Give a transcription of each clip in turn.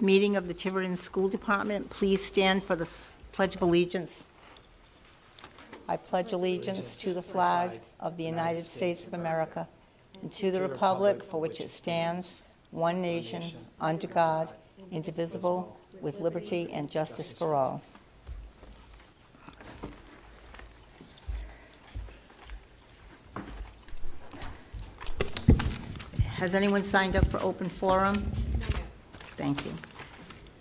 Meeting of the Tiverton School Department. Please stand for the Pledge of Allegiance. I pledge allegiance to the flag of the United States of America and to the republic for which it stands, one nation, under God, indivisible, with liberty and justice for all. Has anyone signed up for open forum? Thank you.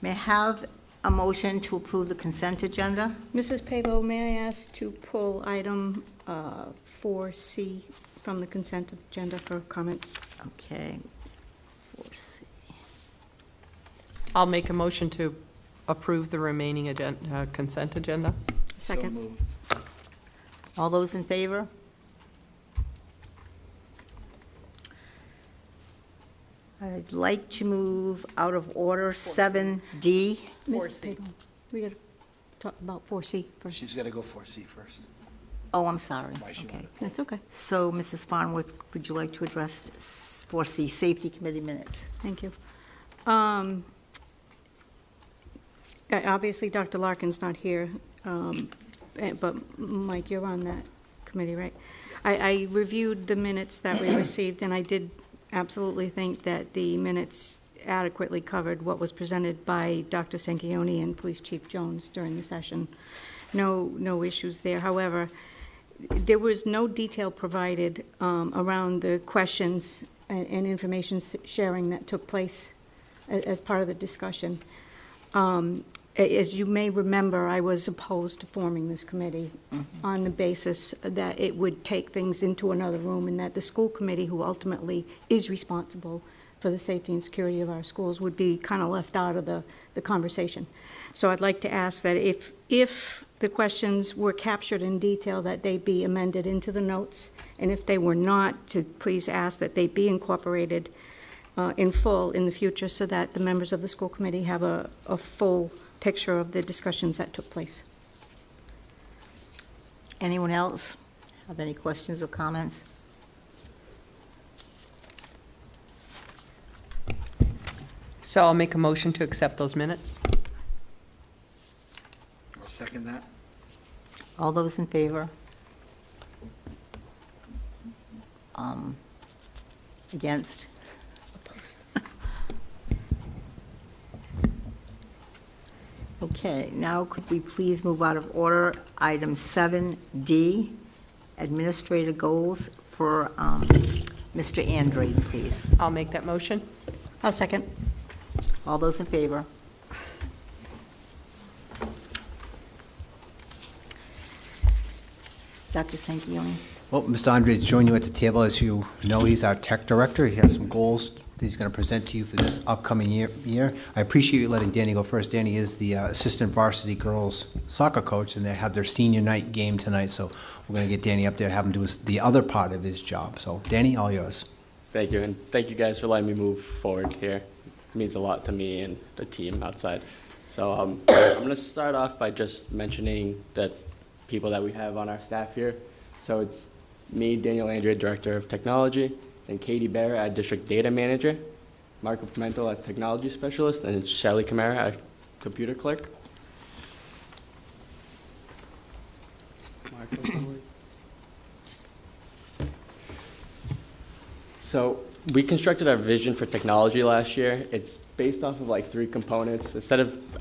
May I have a motion to approve the consent agenda? Mrs. Pavo, may I ask to pull item 4C from the consent agenda for comments? Okay. 4C. I'll make a motion to approve the remaining consent agenda. Second. So moved. All those in favor? I'd like to move out of order 7D. Mrs. Pavo, we got to talk about 4C first. She's got to go 4C first. Oh, I'm sorry. Why she Okay. wanted That's okay. So, Mrs. Farnworth, would you like to address 4C, Safety Committee minutes? Thank you. Obviously, Dr. Larkin's not here, but Mike, you're on that committee, right? I reviewed the minutes that we received, and I did absolutely think that the minutes adequately covered what was presented by Dr. Sanquioni and Police Chief Jones during the session. No issues there. However, there was no detail provided around the questions and information sharing that took place as part of the discussion. As you may remember, I was opposed to forming this committee on the basis that it would take things into another room and that the school committee, who ultimately is responsible for the safety and security of our schools, would be kind of left out of the conversation. So I'd like to ask that if the questions were captured in detail, that they be amended into the notes, and if they were not, to please ask that they be incorporated in full in the future so that the members of the school committee have a full picture of the discussions that took place. Anyone else have any questions or comments? So I'll make a motion to accept those minutes. I'll second that. All those in favor? Against? Okay, now could we please move out of order item 7D, administrative goals for Mr. Andre, please. I'll make that motion. I'll second. All those in favor? Dr. Sanquioni? Well, Mr. Andre joined you at the table. As you know, he's our tech director. He has some goals that he's going to present to you for this upcoming year. I appreciate you letting Danny go first. Danny is the assistant varsity girls soccer coach, and they have their senior night game tonight. So we're going to get Danny up there and have him do the other part of his job. So, Danny, all yours. Thank you, and thank you guys for letting me move forward here. It means a lot to me and the team outside. So I'm going to start off by just mentioning the people that we have on our staff here. So it's me, Daniel Andrea, Director of Technology, and Katie Bear, our District Data Manager, Marco Pimentel, our Technology Specialist, and Shelly Camara, our Computer Clerk. So we constructed our vision for technology last year. It's based off of like 3 components.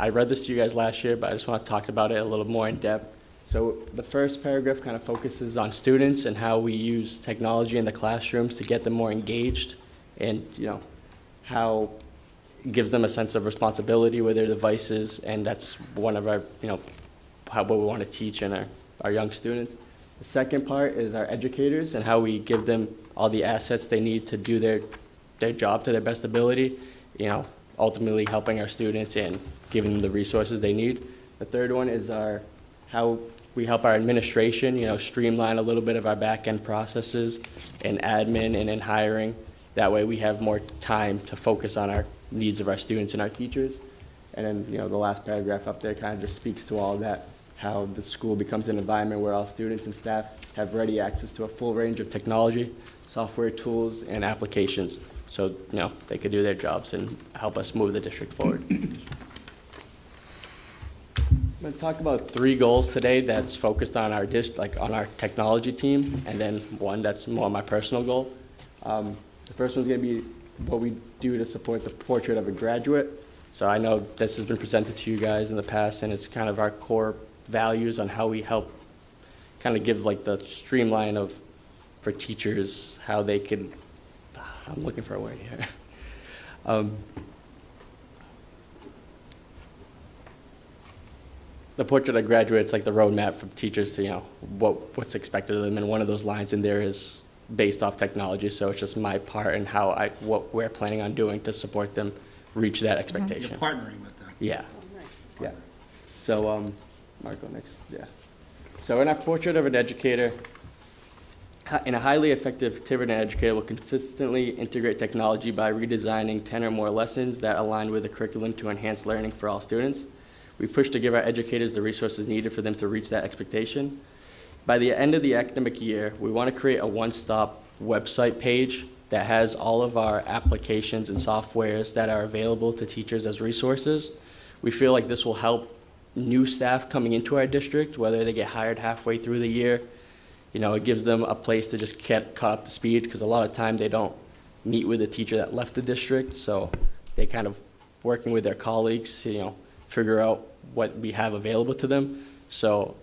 I read this to you guys last year, but I just want to talk about it a little more in depth. So the first paragraph kind of focuses on students and how we use technology in the classrooms to get them more engaged, and how it gives them a sense of responsibility with their devices, and that's one of our what we want to teach in our young students. The second part is our educators and how we give them all the assets they need to do their job to their best ability, ultimately helping our students and giving them the resources they need. The third one is how we help our administration, streamline a little bit of our back-end processes and admin and in hiring. That way we have more time to focus on our needs of our students and our teachers. And then, the last paragraph up there kind of just speaks to all that, how the school becomes an environment where all students and staff have ready access to a full range of technology, software tools, and applications. so, they could do their jobs and help us move the district forward. I'm going to talk about 3 goals today that's focused on our on our technology team, and then one that's more my personal goal. The first one's going to be what we do to support the portrait of a graduate. So I know this has been presented to you guys in the past, and it's kind of our core values on how we help kind of give like the streamline of, for teachers, how they can, I'm looking for a word here. The portrait of graduates, like the roadmap for teachers to, what's expected of them, and one of those lines in there is based off technology, so it's just my part and what we're planning on doing to support them reach that You're expectation. partnering with them. Yeah, yeah. So, Marco, next, yeah. So in our portrait of an educator, in a highly effective Tiverton educator will consistently integrate technology by redesigning 10 or more lessons that align with the curriculum to enhance learning for all students. We push to give our educators the resources needed for them to reach that expectation. By the end of the academic year, we want to create a one-stop website page that has all of our applications and softwares that are available to teachers as resources. We feel like this will help new staff coming into our district, whether they get hired halfway through the year. It gives them a place to just get caught up to speed, because a lot of time they don't meet with a teacher that left the district, so they kind of working with their colleagues to, figure out what we have available to them. So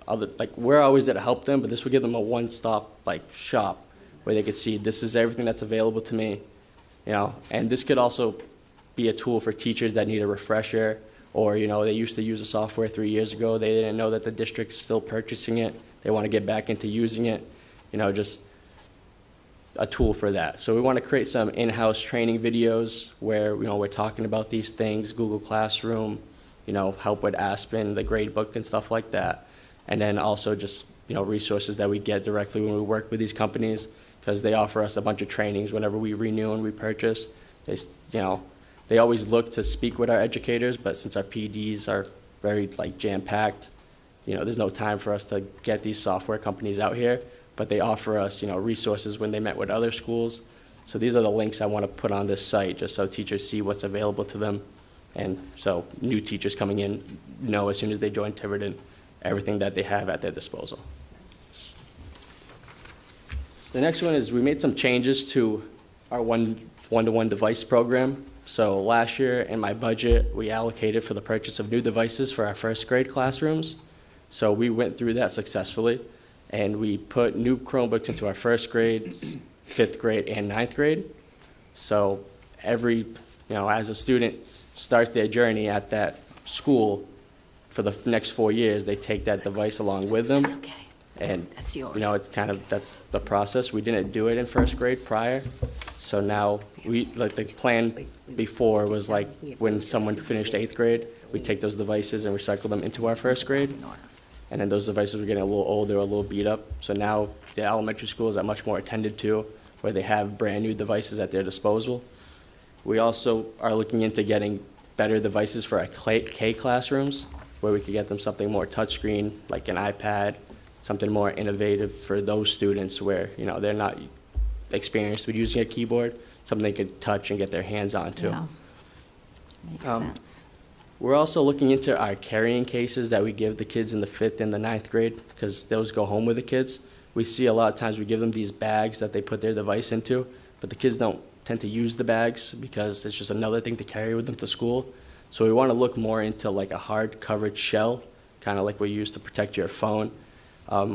we're always there to help them, but this would give them a one-stop shop where they could see this is everything that's available to me, and this could also be a tool for teachers that need a refresher, or they used to use the software 3 years ago, they didn't know that the district's still purchasing it, they want to get back into using it, just a tool for that. So we want to create some in-house training videos where we're talking about these things, Google Classroom, help with Aspen, the grade book and stuff like that. And then also just, resources that we get directly when we work with these companies, because they offer us a bunch of trainings whenever we renew and we purchase. They always look to speak with our educators, but since our PDs are very jam-packed, there's no time for us to get these software companies out here, but they offer us, resources when they met with other schools. So these are the links I want to put on this site, just so teachers see what's available to them. And so new teachers coming in know as soon as they join Tiverton, everything that they have at their disposal. The next one is we made some changes to our one-to-one device program. So last year in my budget, we allocated for the purchase of new devices for our first grade classrooms. So we went through that successfully, and we put new Chromebooks into our first grade, 5th grade, and 9th grade. So as a student starts their journey at that school for the next 4 years, they take that device along with them. That's okay. And, That's yours. that's the process. We didn't do it in first grade prior. So now the plan before was when someone finished 8th grade, we take those devices and recycle them into our first grade. And then those devices were getting a little older, a little beat up. So now the elementary schools are much more attended to, where they have brand new devices at their disposal. We also are looking into getting better devices for our K classrooms, where we could get them something more touchscreen, like an iPad, something more innovative for those students where, they're not experienced with using a keyboard, something they could touch and get their hands onto. Yeah. Makes sense. We're also looking into our carrying cases that we give the kids in the 5th and the 9th grade, because those go home with the kids. We see a lot of times we give them these bags that they put their device into, but the kids don't tend to use the bags because it's just another thing to carry with them to school. So we want to look more into a hard covered shell, kind of like we use to protect your phone.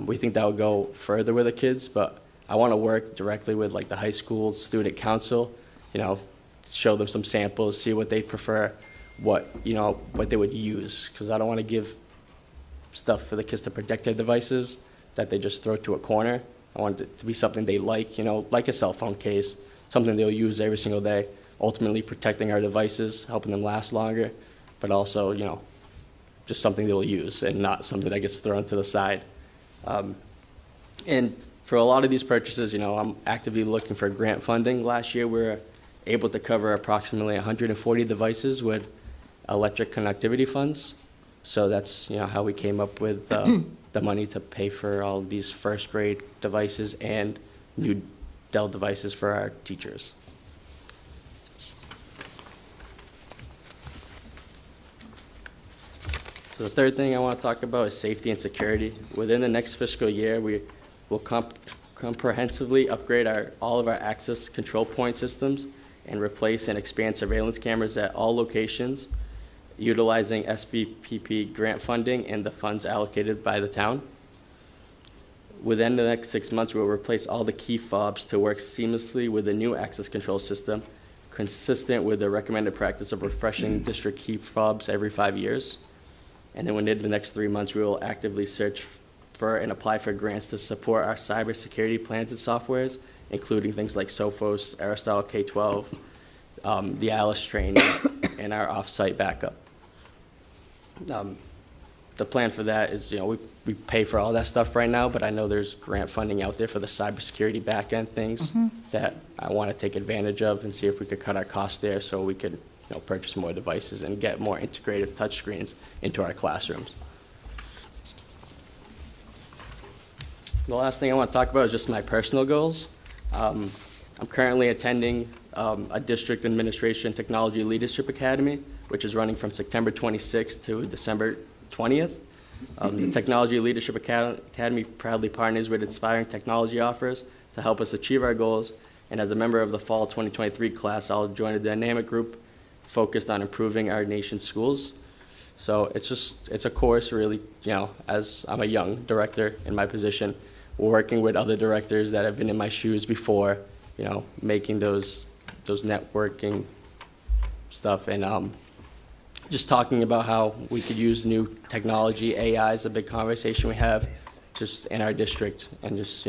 We think that would go further with the kids, but I want to work directly with the high school student council, show them some samples, see what they prefer, what they would use, because I don't want to give stuff for the kids to protect their devices that they just throw to a corner. I want it to be something they like a cell phone case, something they'll use every single day, ultimately protecting our devices, helping them last longer, but also, just something they'll use and not something that gets thrown to the side. And for a lot of these purchases, I'm actively looking for grant funding. Last year, we were able to cover approximately 140 devices with electric connectivity funds. So that's, how we came up with the money to pay for all of these first grade devices and new Dell devices for our teachers. So the third thing I want to talk about is safety and security. Within the next fiscal year, we will comprehensively upgrade all of our access control point systems and replace and expand surveillance cameras at all locations, utilizing SVPP grant funding and the funds allocated by the town. Within the next 6 months, we will replace all the key fobs to work seamlessly with the new access control system, consistent with the recommended practice of refreshing district key fobs every 5 years. And then within the next 3 months, we will actively search for and apply for grants to support our cybersecurity plans and softwares, including things like Sophos, Aristotle K-12, the ALICE training, and our off-site backup. The plan for that is, we pay for all that stuff right now, but I know there's grant funding out there for the cybersecurity back-end things that I want to take advantage of and see if we could cut our costs there so we could purchase more devices and get more integrated touchscreens into our classrooms. The last thing I want to talk about is just my personal goals. I'm currently attending a district administration technology leadership academy, which is running from September 26th to December 20th. The Technology Leadership Academy proudly partners with Inspiring Technology Offers to help us achieve our goals. And as a member of the fall 2023 class, I'll join a dynamic group focused on improving our nation's schools. So it's a course really, as I'm a young director in my position, working with other directors that have been in my shoes before, making those networking stuff and just talking about how we could use new technology. AI is a big conversation we have just in our district, and just,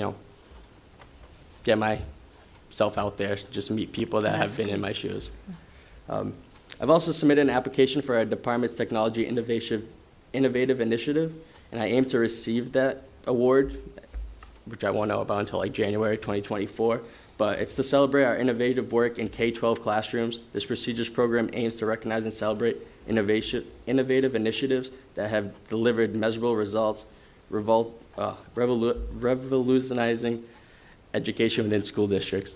get myself out there, just meet people that have been in my shoes. I've also submitted an application for our department's technology innovative initiative, and I aim to receive that award, which I won't know about until like January 2024. But it's to celebrate our innovative work in K-12 classrooms. This prestigious program aims to recognize and celebrate innovative initiatives that have delivered measurable results, revolutionizing education within school districts.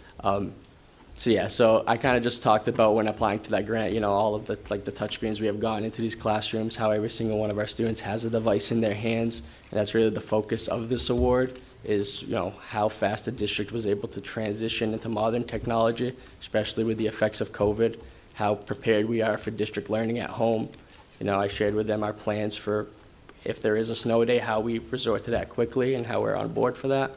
So I kind of just talked about when applying to that grant, all of the touchscreens we have gone into these classrooms, how every single one of our students has a device in their hands, and that's really the focus of this award. Is how fast the district was able to transition into modern technology, especially with the effects of COVID, how prepared we are for district learning at home. I shared with them our plans for if there is a snow day, how we resort to that quickly and how we're on board for that.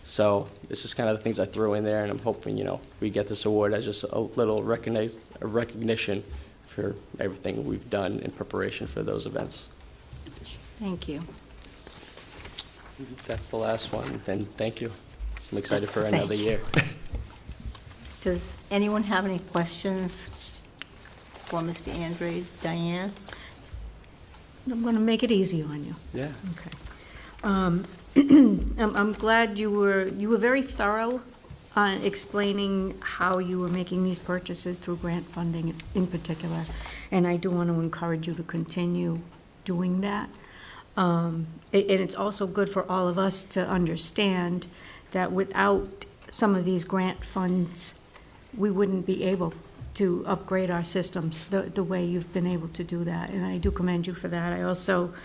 So this is kind of the things I threw in there, and I'm hoping, we get this award as just a little recognition for everything we've done in preparation for those events. Thank you. That's the last one, and thank you. I'm excited for Thank another you. year. Does anyone have any questions for Mr. Andre, Diane? I'm going to make it easy on you. Yeah. Okay. I'm glad you were very thorough on explaining how you were making these purchases through grant funding in particular, and I do want to encourage you to continue doing that. And it's also good for all of us to understand that without some of these grant funds, we wouldn't be able to upgrade our systems the way you've been able to do that, and I do commend you for that. I also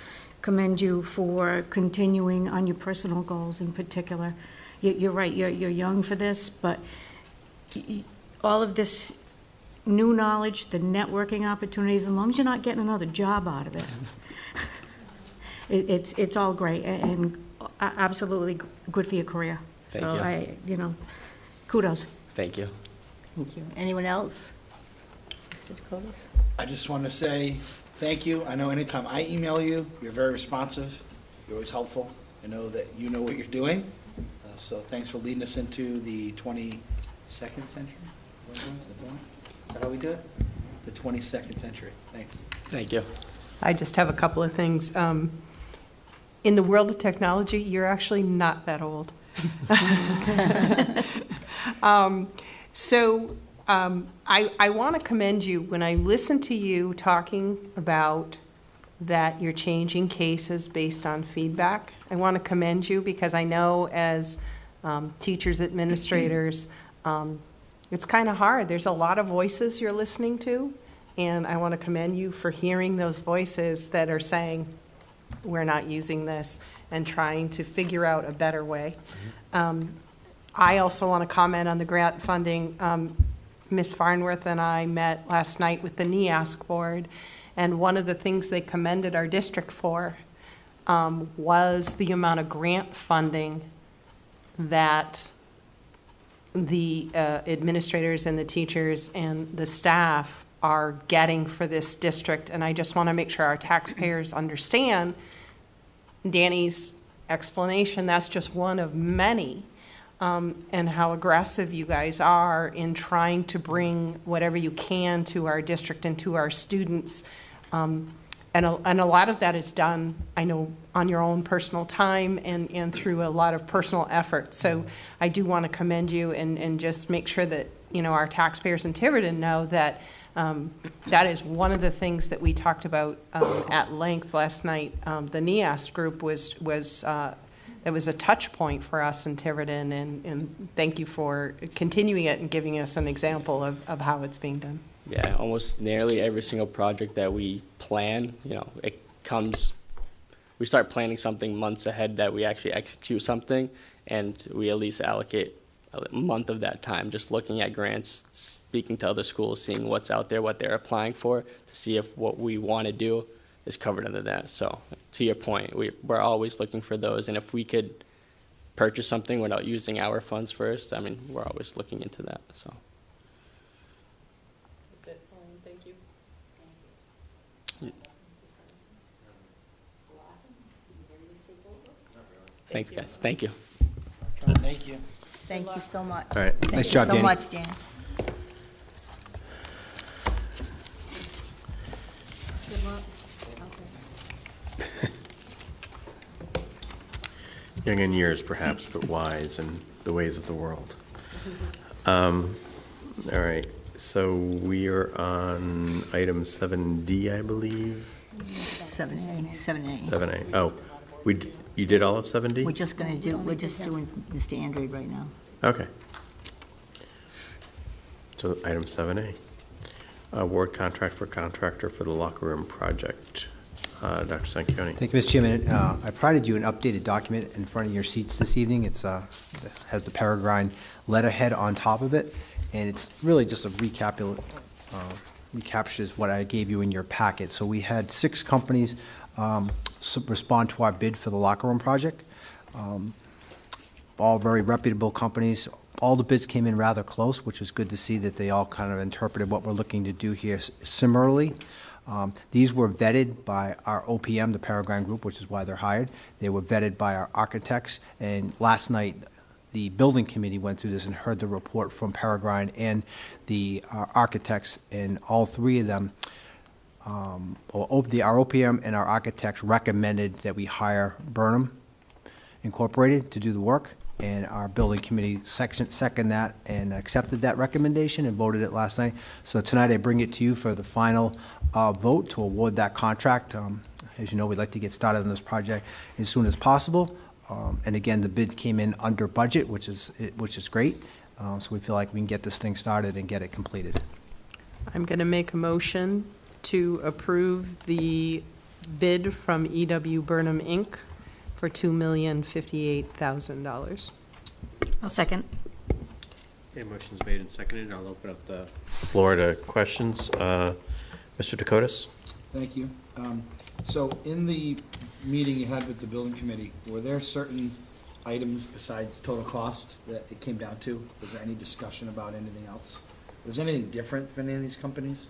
commend you for continuing on your personal goals in particular. You're right, you're young for this, but all of this new knowledge, the networking opportunities, as long as you're not getting another job out of it, it's all great and absolutely good for your career. Thank you. Kudos. Thank you. Thank you. Anyone else? Mr. Dakotas? I just want to say thank you. I know anytime I email you, you're very responsive. You're always helpful. I know that you know what you're doing. So thanks for leading us into the 22nd century. Is that how we do it? The 22nd century. Thanks. Thank you. I just have a couple of things. In the world of technology, you're actually not that old. I want to commend you. When I listen to you talking about that you're changing cases based on feedback, I want to commend you because I know as teachers, administrators, it's kind of hard. There's a lot of voices you're listening to, And I want to commend you for hearing those voices that are saying, we're not using this, and trying to figure out a better way. I also want to comment on the grant funding. Ms. Farnworth and I met last night with the NEASC board, and one of the things they commended our district for was the amount of grant funding that the administrators and the teachers and the staff are getting for this district. And I just want to make sure our taxpayers understand Danny's explanation. That's just one of many, and how aggressive you guys are in trying to bring whatever you can to our district and to our students. And a lot of that is done, I know, on your own personal time and through a lot of personal effort. So I do want to commend you and just make sure that, you know, our taxpayers in Tiverton know that that is one of the things that we talked about at length last night. The NEAS group it was a touch point for us in Tiverton, and thank you for continuing it and giving us an example of how it's being done. Yeah, almost nearly every single project that we plan, you know, we start planning something months ahead that we actually execute something, and we at least allocate a month of that time just looking at grants, speaking to other schools, seeing what's out there, what they're applying for, to see if what we want to do is covered under that. So to your point, we're always looking for those, and if we could purchase something without using our funds first, I mean, we're always looking into that, so. That's it. Thank you. Thanks, guys. Thank you. Thank you. Thank you so much. All right. Nice job, Danny. Thank you so much, Dan. Young in years, perhaps, but wise in the ways of the world. All right, so we are on item 7D, I believe. 7A. 7A. Oh, you did all of 7D? We're just doing Mr. Andre right now. Okay. So item 7A, award contract for contractor for the locker room project. Dr. Sanquioni. Thank you, Mr. Chairman. I provided you an updated document in front of your seats this evening. It's has the Peregrine letterhead on top of it, and it's really just a recaptures what I gave you in your packet. So we had 6 companies respond to our bid for the locker room project. All very reputable companies. All the bids came in rather close, which was good to see that they all kind of interpreted what we're looking to do here similarly. These were vetted by our OPM, the Peregrine Group, which is why they're hired. They were vetted by our architects, and last night the building committee went through this and heard the report from Peregrine and the architects, and all 3 of them, our OPM and our architects recommended that we hire Burnham Incorporated to do the work. And our building committee seconded that and accepted that recommendation and voted it last night. So tonight I bring it to you for the final vote to award that contract. As you know, we'd like to get started on this project as soon as possible. And again, the bid came in under budget, which is great. So we feel like we can get this thing started and get it completed. I'm going to make a motion to approve the bid from E.W. Burnham, Inc. for $2,058,000. I'll second. Okay, motion's made and seconded. I'll open up the floor to questions. Mr. Dakotas? Thank you. So in the meeting you had with the building committee, were there certain items besides total cost that it came down to? Was there any discussion about anything else? Was anything different for any of these companies?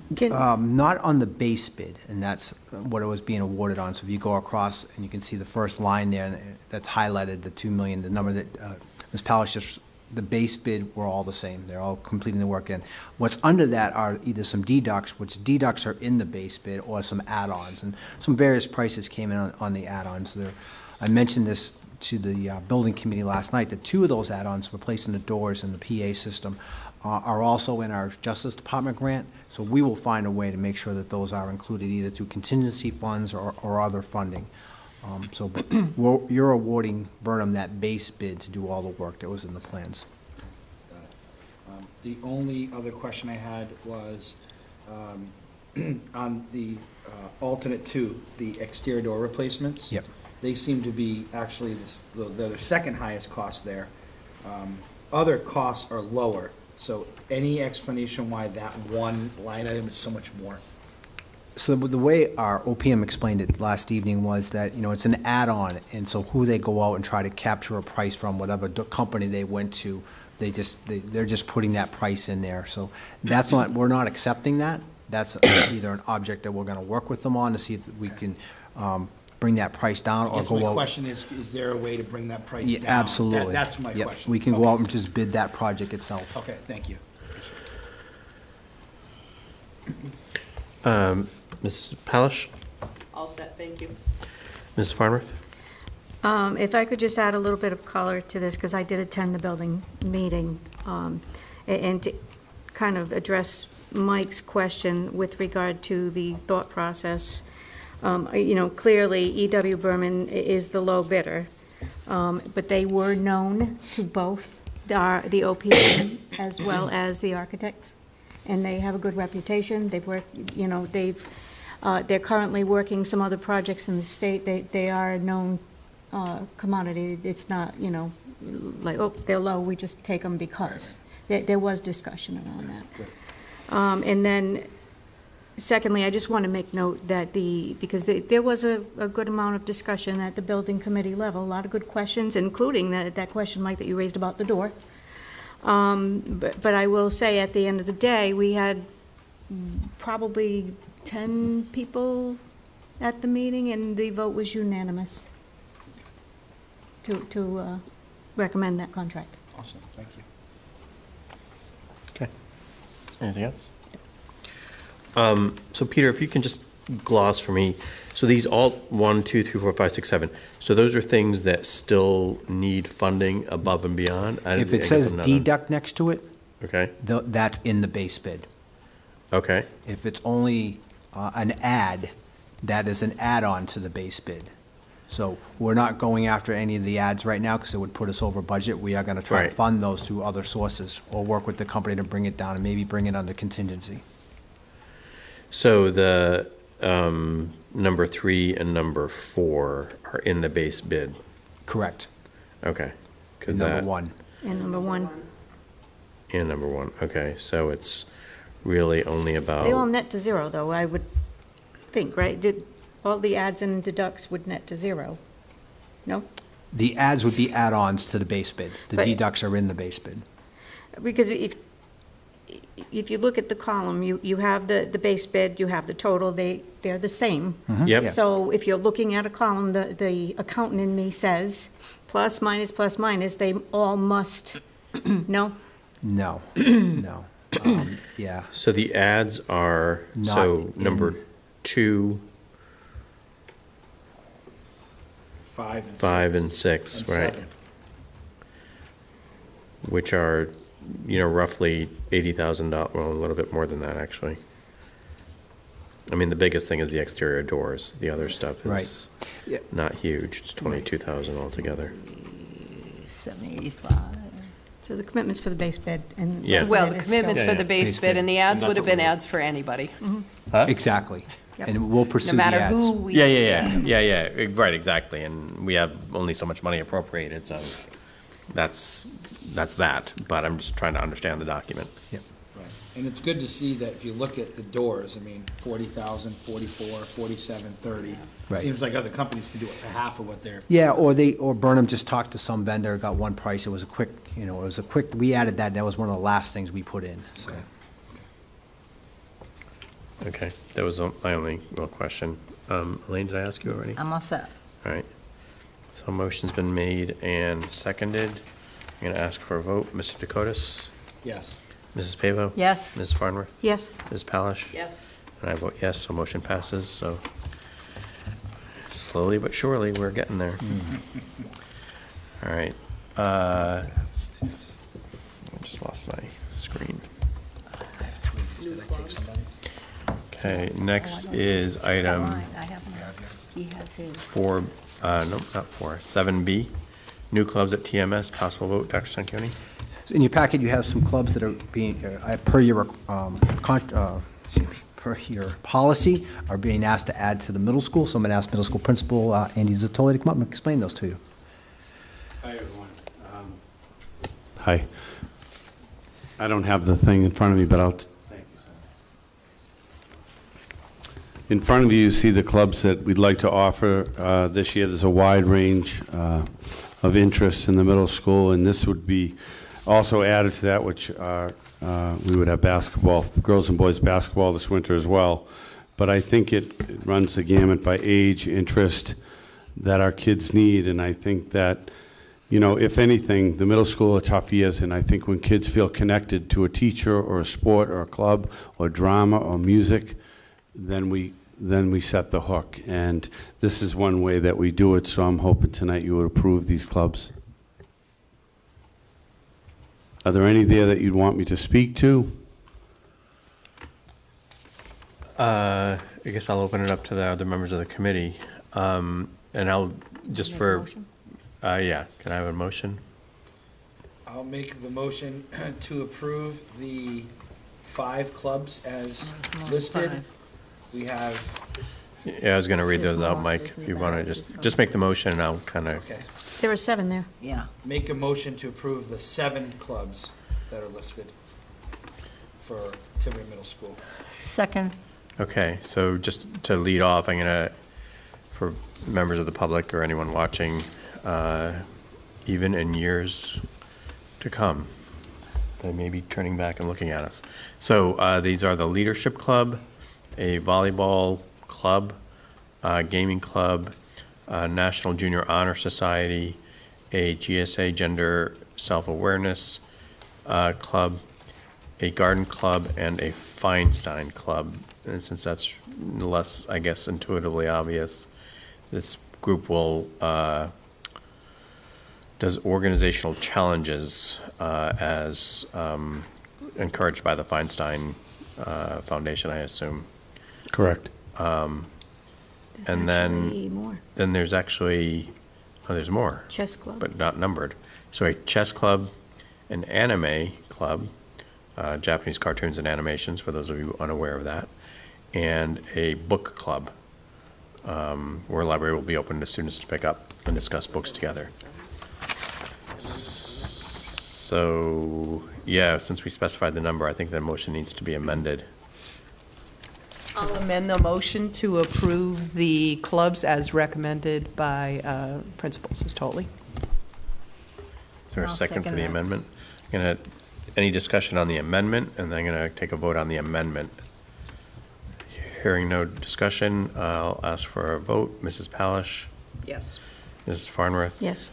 Not on the base bid, and that's what it was being awarded on. So if you go across and you can see the first line there, and that's highlighted, the $2 million, the number that Ms. Powers just, the base bid were all the same. They're all completing the work in. What's under that are either some deducts, which deducts are in the base bid, or some add-ons, and some various prices came in on the add-ons. I mentioned this to the building committee last night, that 2 of those add-ons, replacing the doors and the PA system, are also in our Justice Department grant. So we will find a way to make sure that those are included either through contingency funds or other funding. You're awarding Burnham that base bid to do all the work that was in the plans. Got it. The only other question I had was on the alternate two, the exterior door replacements. Yep. They seem to be actually the second highest cost there. Other costs are lower, so any explanation why that one line item is so much more? So the way our OPM explained it last evening was that, it's an add-on, and so who they go out and try to capture a price from, whatever company they went to, they're just putting that price in there. So that's not, we're not accepting that. That's either an object that we're gonna work with them on to see if we can bring that price down I or guess go out. my question is there a way to bring that price Yeah, down? absolutely. That's my Yep. question. We can go Okay. out and just bid that project itself. Okay, thank you. Mrs. Palish? All set, thank you. Mrs. Farnworth? If I could just add a little bit of color to this, because I did attend the building meeting, and to kind of address Mike's question with regard to the thought process. Clearly, E.W. Berman is the low bidder, but they were known to both the OPM as well as the architects, and they have a good reputation. They've worked, they're currently working some other projects in the state. They are a known commodity. It's not, like, oh, they're low, we just take them because. There was discussion around that. And then, secondly, I just want to make note that because there was a good amount of discussion at the building committee level, a lot of good questions, including that question, Mike, that you raised about the door. But I will say, at the end of the day, we had probably 10 people at the meeting, and the vote was unanimous to recommend that contract. Awesome, thank you. Okay. Anything else? So Peter, if you can just gloss for me, so these all 1, 2, 3, 4, 5, 6, 7, so those are things that still need funding above and beyond? If it says deduct next to it, Okay, that's in the base bid. okay, If it's only an add, that is an add-on to the base bid. So we're not going after any of the ads right now because it would put us over budget. We are going to try to Right. fund those through other sources or work with the company to bring it down and maybe bring it under contingency. so the number 3 and number 4 are in the base bid? Correct. Okay. 'Cause Number that- one. And number one, And number 1, okay, so it's really only about... they all net to zero, though, I would think, right? All the adds and deducts would net to zero? No? The ads would be add-ons to the base bid. The But- deducts are in the base bid. Because if you look at the column, you have the base bid, you have the total, they're the same. Yep, So if you're looking at a column, the accountant in me says, plus, minus, they all must, no? No, no. Yeah, so the ads are, Not so number in- 2, 5 and 6, and right? 7. Which are, roughly $80,000, well, a little bit more than that, actually. I mean, the biggest thing is the exterior doors. The other stuff Right. is Yeah. not huge. It's 22,000 altogether. 785. So the commitment's for the base bid, and. Yeah. Well, that the is commitment's still- for the base bid, and the ads would have been ads for anybody, exactly. Yep. And we'll pursue no the matter ads. who we. Yeah, right, exactly. And we have only so much money appropriated, so that's that. But I'm just trying to understand the document. Yep. Right. And it's good to see that if you look at the doors, 40,000, 44, 47, 30. Right. Seems like other companies can do it for half of what they're. Yeah, or Burnham just talked to some vendor, got one price, it was a quick, we added that was one of the last things we put in, so. Okay. Okay, that was my only real question. Elaine, did I ask you already? I'm all set. All right. So a motion's been made and seconded. I'm going to ask for a vote. Mr. Dakotas? Yes. Mrs. Pavo? Yes. Ms. Farnworth? Yes, Ms. Palish? Yes. And I vote yes, so motion passes, so slowly but surely, we're getting there. All right. I just lost my screen. Okay, next is item Mine, I have mine. He has his. 4, no, not 4, 7B, new clubs at TMS, possible vote. Dr. Sanquioni? So in your packet, you have some clubs that are being, per your, per your policy, are being asked to add to the middle school. So I'm going to ask middle school principal Andy Zottoli to come up and explain those to you. Hi, everyone. Hi. I don't have the thing in front of me, but I'll, thank you, sir. In front of you, you see the clubs that we'd like to offer. This year, there's a wide range of interests in the middle school, and this would be also added to that, which we would have basketball, girls and boys basketball this winter as well. But I think it runs the gamut by age, interest that our kids need, and I think that, you know, if anything, the middle school are tough years, and I think when kids feel connected to a teacher or a sport or a club or drama or music, then we set the hook. And this is one way that we do it, so I'm hoping tonight you would approve these clubs. Are there any there that you'd want me to speak to? I guess I'll open it up to the other members of the committee. And I'll, just for, yeah, can I have a motion? I'll make the motion to approve the 5 clubs as listed. We have, Yeah, I was going to read those out, Mike, if you want to just make the motion, and I'll kind of, okay, There were 7 there. Yeah. make a motion to approve the 7 clubs that are listed for Tiverton Middle School. Second. okay, so just to lead off, I'm going to, for members of the public or anyone watching, even in years to come, they may be turning back and looking at us. So these are the Leadership Club, a volleyball club, gaming club, National Junior Honor Society, a GSA Gender Self-Awareness Club, a garden club, and a Feinstein Club. And since that's less, I guess, intuitively obvious, this group will does organizational challenges as encouraged by the Feinstein Foundation, I assume. Correct. And There's actually more. then there's actually, oh, there's more, Chess club. but not numbered. So a chess club, an anime club, Japanese cartoons and animations, for those of you unaware of that, and a book club, where a library will be open to students to pick up and discuss books together. So, yeah, since we specified the number, I think the motion needs to be amended. I'll amend the motion to approve the clubs as recommended by Principal Zottoli. Is there a I'll second for second the that. amendment? Any discussion on the amendment, and then I'm gonna take a vote on the amendment. Hearing no discussion, I'll ask for a vote. Mrs. Palish, Yes. Mrs. Farnworth? Yes.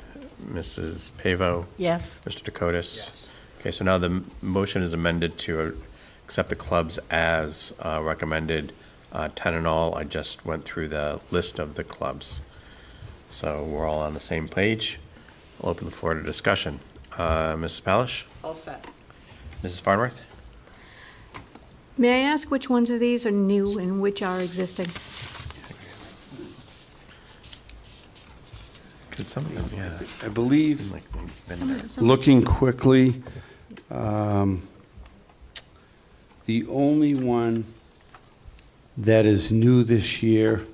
Mrs. Pavo? Yes. Mr. Dakotas? Yes. Okay, so now the motion is amended to accept the clubs as recommended, 10 in all. I just went through the list of the clubs. So we're all on the same page. I'll open the floor to discussion. Mrs. Palish? All set. Mrs. Farnworth? May I ask which ones of these are new and which are existing? Because some of them, yeah. I believe, seem like they've been Some there. of them- looking quickly, the only one that is new this year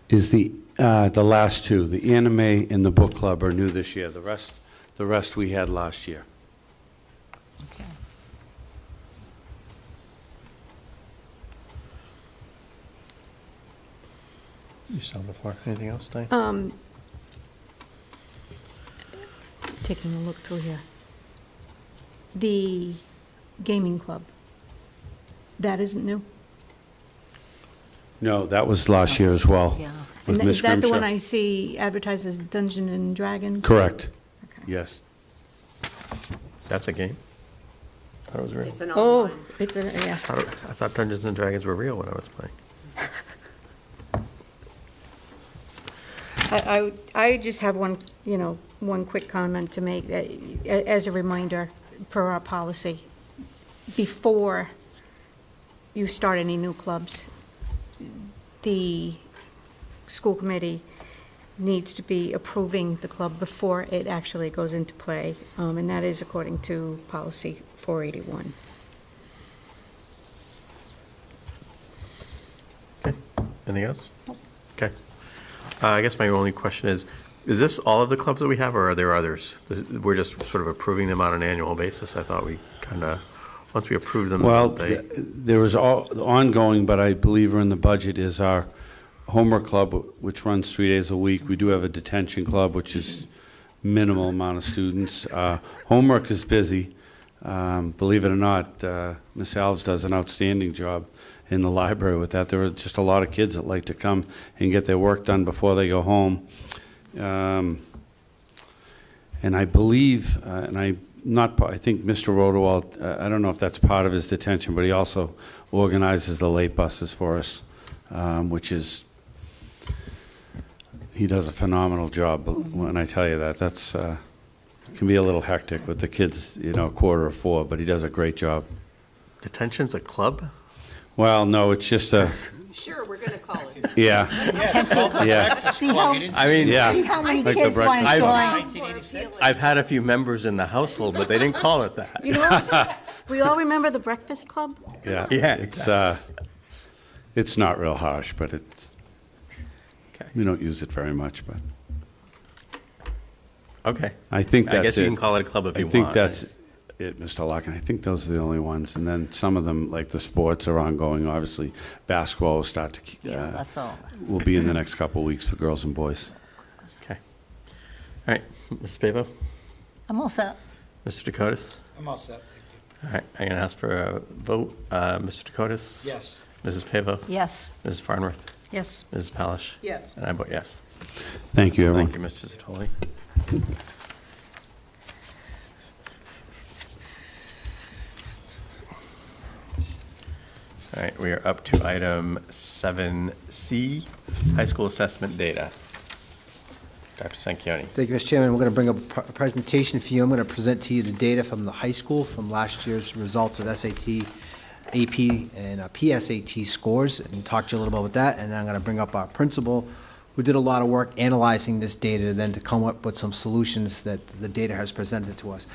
is the last 2. The anime and the book club are new this year. The rest we had last year. Okay. You still on the floor? Anything else, Diane? Taking a look through here. The gaming club, that isn't new? No, that was last year as well. Yeah. With And Miss is that the one Grimshaw. I see advertised as Dungeons and Dragons? Correct, Okay. yes. That's a game? I thought it was real. It's an Oh, online. it's a, yeah. I thought Dungeons and Dragons were real when I was playing. I just have one, one quick comment to make, as a reminder, per our policy. Before you start any new clubs, the school committee needs to be approving the club before it actually goes into play, and that is according to policy 481. Okay, anything else? Okay. I guess my only question is this all of the clubs that we have, or are there others? We're just sort of approving them on an annual basis? I thought we kind of, once we approve them, Well, they... there was ongoing, but I believe are in the budget is our homework club, which runs 3 days a week. We do have a detention club, which is minimal amount of students. Homework is busy. Believe it or not, Ms. Alves does an outstanding job in the library with that. There are just a lot of kids that like to come and get their work done before they go home. And I believe, I think Mr. Rodewald, I don't know if that's part of his detention, but he also organizes the late buses for us, which is, he does a phenomenal job. When I tell you that, that's can be a little hectic with the kids, 4:45, but he does a great job. Detention's a club? Well, no, it's just a, Sure, we're going to call it. yeah, yeah, See how, I mean, yeah. see how many Like the kids want to breakfast. join? 1986. I've had a few members in the household, but they didn't call it that. You know, we all remember the Breakfast Club? Yeah, Yeah, it's not real harsh, but it's, Okay. we don't use it very much, but Okay. I think that's it. I guess you can call it a club if you I want. think that's it, Mr. Larkin. I think those are the only ones. And then some of them, like the sports, are ongoing. Obviously, basketball will start to, Yeah, that's all. will be in the next couple of weeks for girls and boys. Okay. All right, Mrs. Pavo, I'm all set. Mr. Dakotas. I'm all set, thank you. All right, I'm going to ask for a vote. Mr. Dakotas? Yes. Mrs. Pavo? Yes. Mrs. Farnworth? Yes. Mrs. Palish? Yes. And I vote yes. Thank you, everyone. Thank you, Mr. Zatoli. All right, we are up to item 7C, high school assessment data. Dr. Sanquioni. Thank you, Mr. Chairman. We're going to bring up a presentation for you. I'm going to present to you the data from the high school from last year's results of SAT, AP, and PSAT scores, and talk to you a little bit about that. And then I'm going to bring up our principal, who did a lot of work analyzing this data, then to come up with some solutions that the data has presented to us.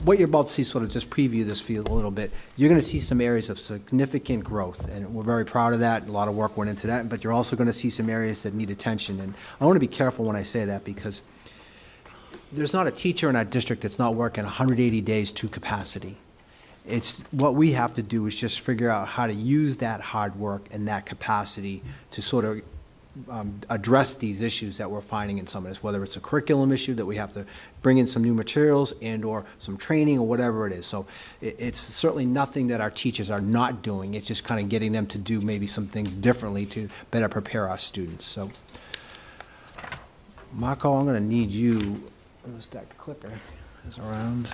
What you're about to see, sort of just preview this for you a little bit, you're going to see some areas of significant growth, and we're very proud of that. A lot of work went into that, but you're also going to see some areas that need attention. And I want to be careful when I say that, because there's not a teacher in our district that's not working 180 days to capacity. It's what we have to do is just figure out how to use that hard work and that capacity to sort of address these issues that we're finding in some of this, whether it's a curriculum issue that we have to bring in some new materials and or some training or whatever it is. So it's certainly nothing that our teachers are not doing. It's just kind of getting them to do maybe some things differently to better prepare our students. So Marco, I'm going to need you, unless that clicker is around.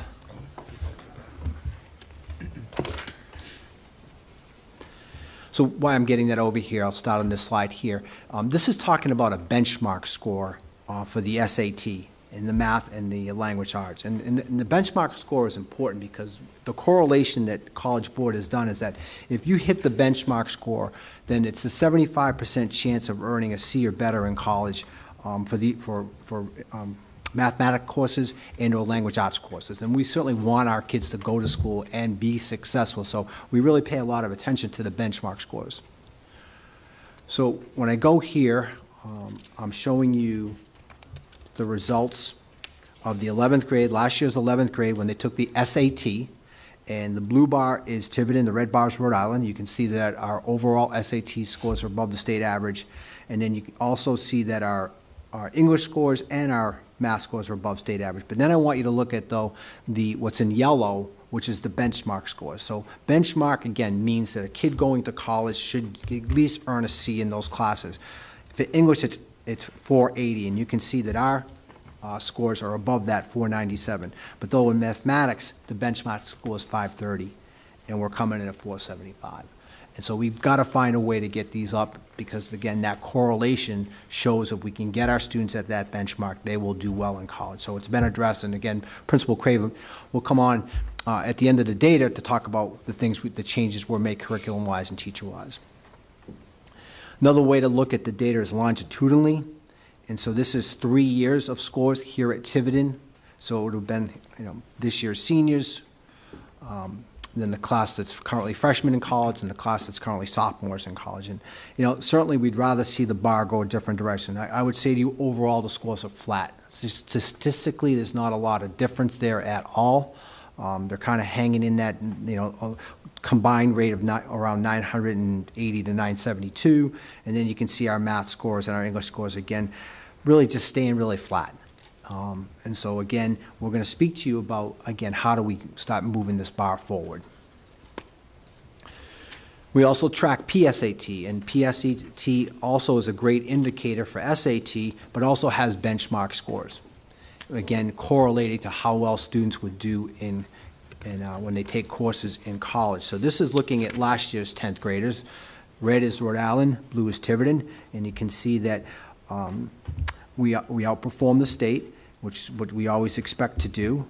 So why I'm getting that over here, I'll start on this slide here. This is talking about a benchmark score for the SAT in the math and the language arts. And the benchmark score is important because the correlation that College Board has done is that if you hit the benchmark score, then it's a 75% chance of earning a C or better in college for mathematics courses and or language arts courses. And we certainly want our kids to go to school and be successful. So we really pay a lot of attention to the benchmark scores. So when I go here, I'm showing you the results of the 11th grade, last year's 11th grade, when they took the SAT. And the blue bar is Tiverton, the red bar is Rhode Island. You can see that our overall SAT scores are above the state average. And then you can also see that our English scores and our math scores are above state average. But then I want you to look at, though, what's in yellow, which is the benchmark score. So benchmark, again, means that a kid going to college should at least earn a C in those classes. For English, it's 480, and you can see that our scores are above that, 497. But though in mathematics, the benchmark score is 530, and we're coming in at 475. And so we've got to find a way to get these up because, again, that correlation shows if we can get our students at that benchmark, they will do well in college. So it's been addressed, and again, Principal Kraeger will come on at the end of the data to talk about the changes we're making curriculum-wise and teacher-wise. Another way to look at the data is longitudinally, And so this is 3 years of scores here at Tiverton. So it would have been, this year's seniors, then the class that's currently freshmen in college, and the class that's currently sophomores in college. And, certainly we'd rather see the bar go a different direction. I would say to you, overall, the scores are flat. Statistically, there's not a lot of difference there at all. They're kind of hanging in that, combined rate of around 980 to 972. And then you can see our math scores and our English scores, again, really just staying really flat. And so, again, we're going to speak to you about, again, how do we start moving this bar forward. We also track PSAT, and PSAT also is a great indicator for SAT, but also has benchmark scores. Again, correlating to how well students would do when they take courses in college. So this is looking at last year's 10th graders. Red is Rhode Island, blue is Tiverton, and you can see that we outperform the state, which is what we always expect to do.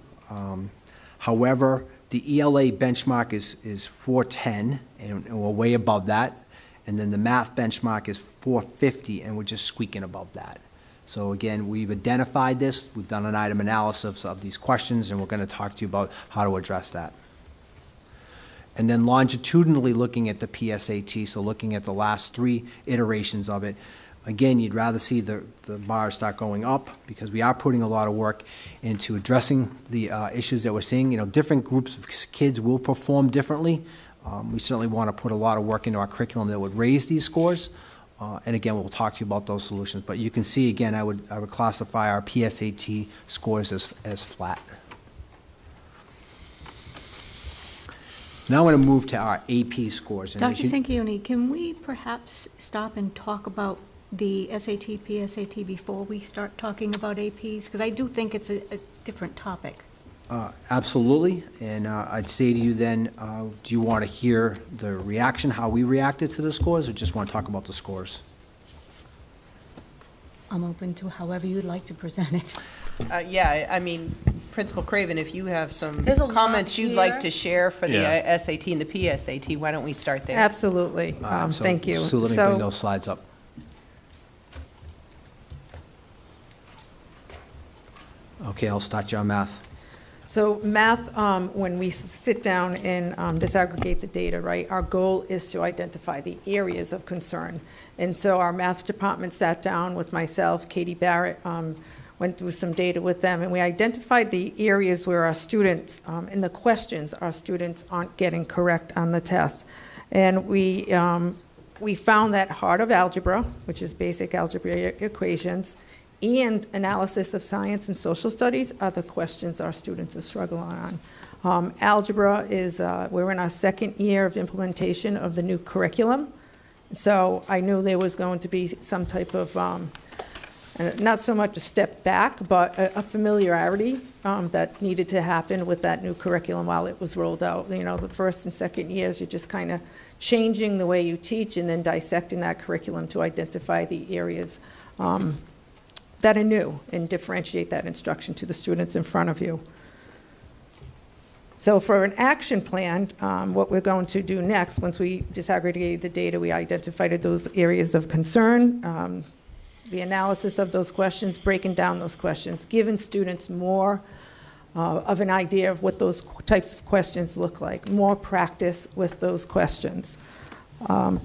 However, the ELA benchmark is 410, and we're way above that. And then the math benchmark is 450, and we're just squeaking above that. So again, we've identified this, we've done an item analysis of these questions, and we're going to talk to you about how to address that. And then longitudinally looking at the PSAT, so looking at the last 3 iterations of it, again, you'd rather see the bar start going up, because we are putting a lot of work into addressing the issues that we're seeing. Different groups of kids will perform differently. We certainly want to put a lot of work into our curriculum that would raise these scores. And again, we'll talk to you about those solutions. But you can see, again, I would classify our PSAT scores as flat. Now I'm going to move to our AP scores. And Dr. Sanquioni, can we perhaps stop and talk about the SAT, PSAT before we start talking about APs? Because I do think it's a different topic. Absolutely. And I'd say to you then, do you want to hear the reaction, how we reacted to the scores, or just want to talk about the scores? I'm open to however you'd like to present it. Yeah, I mean, Principal Craven, if you have some There's a lot comments you'd like here. to share for the Yeah. SAT and the PSAT, why don't we start there? Absolutely. So- Thank you. So let me bring those slides up. Okay, I'll start you on math. So math, when we sit down and disaggregate the data, right, our goal is to identify the areas of concern. And so our math department sat down with myself, Katie Barrett, went through some data with them, and we identified the areas where our students, in the questions, our students aren't getting correct on the test. And we found that heart of algebra, which is basic algebraic equations, and analysis of science and social studies are the questions our students are struggling on. Algebra is, we're in our 2nd year of implementation of the new curriculum. So I knew there was going to be some type of, not so much a step back, but a familiarity that needed to happen with that new curriculum while it was rolled out. The 1st and 2nd years, you're just kind of changing the way you teach and then dissecting that curriculum to identify the areas that are new and differentiate that instruction to the students in front of you. So for an action plan, what we're going to do next, once we disaggregated the data, we identified those areas of concern, the analysis of those questions, breaking down those questions, giving students more of an idea of what those types of questions look like, more practice with those questions.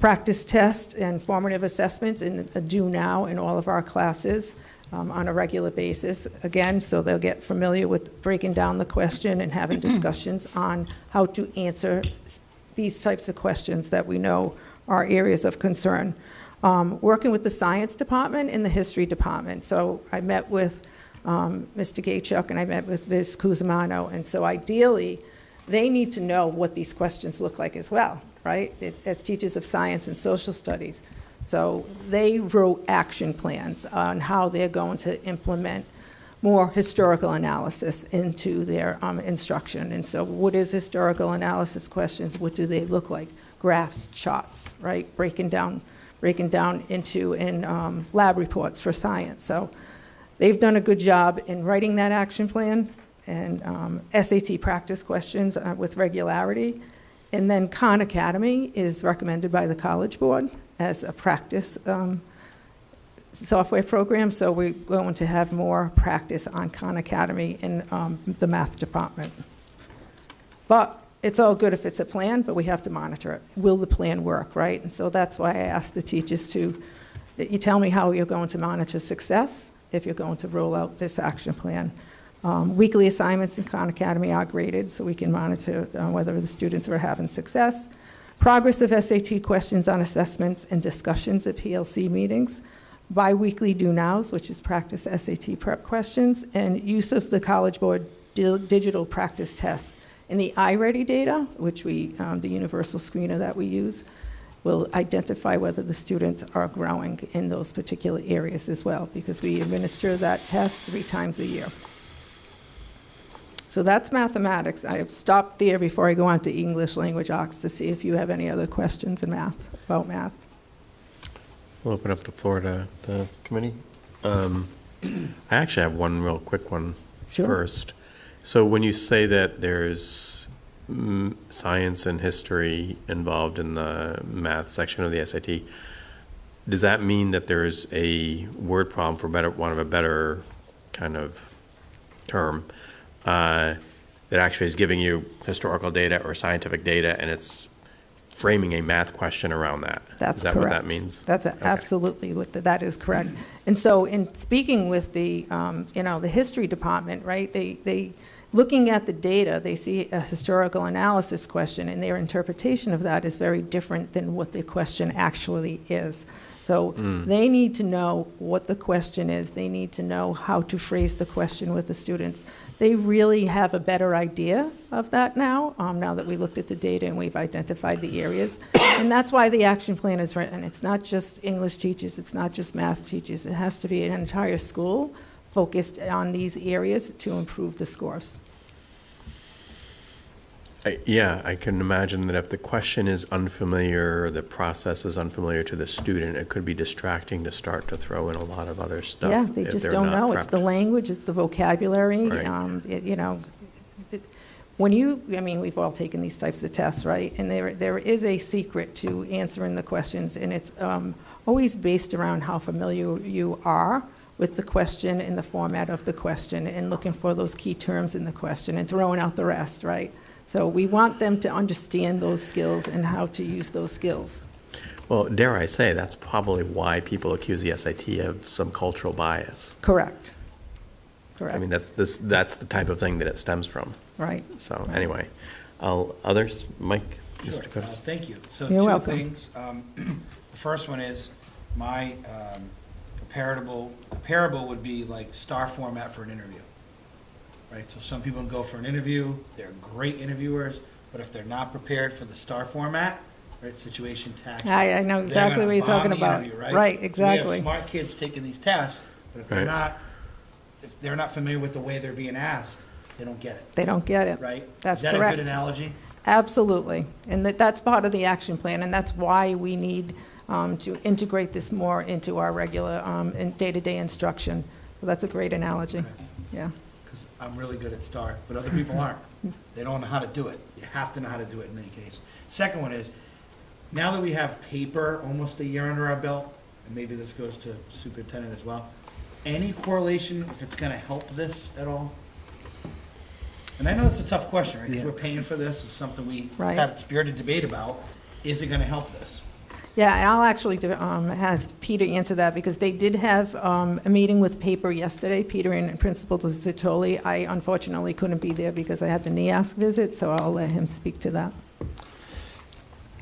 Practice tests and formative assessments due now in all of our classes on a regular basis, again, so they'll get familiar with breaking down the question and having discussions on how to answer these types of questions that we know are areas of concern. Working with the science department and the history department. So I met with Mr. Gaychuk and I met with Ms. Cusimano, and so ideally, they need to know what these questions look like as well, right? As teachers of science and social studies. So they wrote action plans on how they're going to implement more historical analysis into their instruction. And so what is historical analysis questions? What do they look like? Graphs, charts, right? Breaking down into lab reports for science. So they've done a good job in writing that action plan and SAT practice questions with regularity. And then Khan Academy is recommended by the College Board as a practice software program, so we're going to have more practice on Khan Academy in the math department. But it's all good if it's a plan, but we have to monitor it. Will the plan work, right? And so that's why I asked the teachers that you tell me how you're going to monitor success if you're going to roll out this action plan. Weekly assignments in Khan Academy are graded, so we can monitor whether the students are having success. Progress of SAT questions on assessments and discussions at PLC meetings. Bi-weekly do-nows, which is practice SAT prep questions, and use of the College Board digital practice tests. And the iReady data, which the universal screener that we use, will identify whether the students are growing in those particular areas as well, because we administer that test 3 times a year. So that's mathematics. I have stopped there before I go on to English language arts to see if you have any other questions about math. We'll open up the floor to the committee. I actually have one real quick one first. So when you say that there's science and history involved in the math section of the SAT, does that mean that there's a word problem, for want of a better kind of term, that actually is giving you historical data or scientific data, and it's framing a math question around that? That's Is that correct. what that means? That's absolutely that is correct. And so in speaking with the history department, right, they looking at the data, they see a historical analysis question, and their interpretation of that is very different than what the question actually is. So they need to know what the question is. They need to know how to phrase the question with the students. They really have a better idea of that now, now that we looked at the data and we've identified the areas. And that's why the action plan is written. It's not just English teachers. It's not just math teachers. It has to be an entire school focused on these areas to improve the scores. I can imagine that if the question is unfamiliar, or the process is unfamiliar to the student, it could be distracting to start to throw in a lot of other stuff. Yeah, they if just they're don't not know. It's prepped. the language, it's the vocabulary. Right. We've all taken these types of tests, right? And there is a secret to answering the questions, and it's always based around how familiar you are with the question and the format of the question, and looking for those key terms in the question and throwing out the rest, right? So we want them to understand those skills and how to use those skills. Well, dare I say, that's probably why people accuse the SAT of some cultural bias. Correct. I mean, that's the type of thing that it stems from. Right. So anyway, others, Mike? Sure. Mr. Curtis? Thank you. So You're two welcome. things. The first one is my comparable would be like star format for an interview. Right, so some people go for an interview, they're great interviewers, but if they're not prepared for the star format, right, situation, task. I know exactly what you're talking about. Right, exactly. So we have smart kids taking these tests, but if they're not familiar with the way they're being asked, they don't get it. They don't get it. Right? That's Is that correct. a good analogy? Absolutely. And that's part of the action plan, and that's why we need to integrate this more into our regular day-to-day instruction. So that's a great analogy. Yeah. Because I'm really good at STAR, but other people aren't. They don't know how to do it. You have to know how to do it in any case. Second one is, now that we have paper almost a year under our belt, and maybe this goes to superintendent as well, any correlation if it's going to help this at all? And I know it's a tough question, right? Because we're paying for this. It's something we Right. had spirited debate about. Is it going to help this? Yeah, and I'll actually have Peter answer that, because they did have a meeting with paper yesterday, Peter and Principal Zitoli. I unfortunately couldn't be there because I had the NEASC visit, so I'll let him speak to that.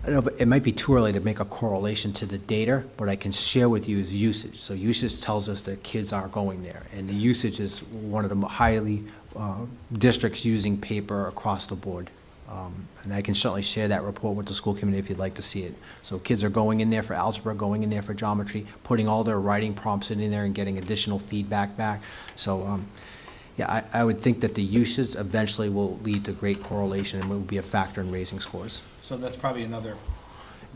I know, but it might be too early to make a correlation to the data. What I can share with you is usage. So usage tells us that kids are going there, and the usage is one of the highly districts using paper across the board. And I can certainly share that report with the school committee if you'd like to see it. So kids are going in there for algebra, going in there for geometry, putting all their writing prompts in there and getting additional feedback back. So, I would think that the usage eventually will lead to great correlation and will be a factor in raising scores. So that's probably another.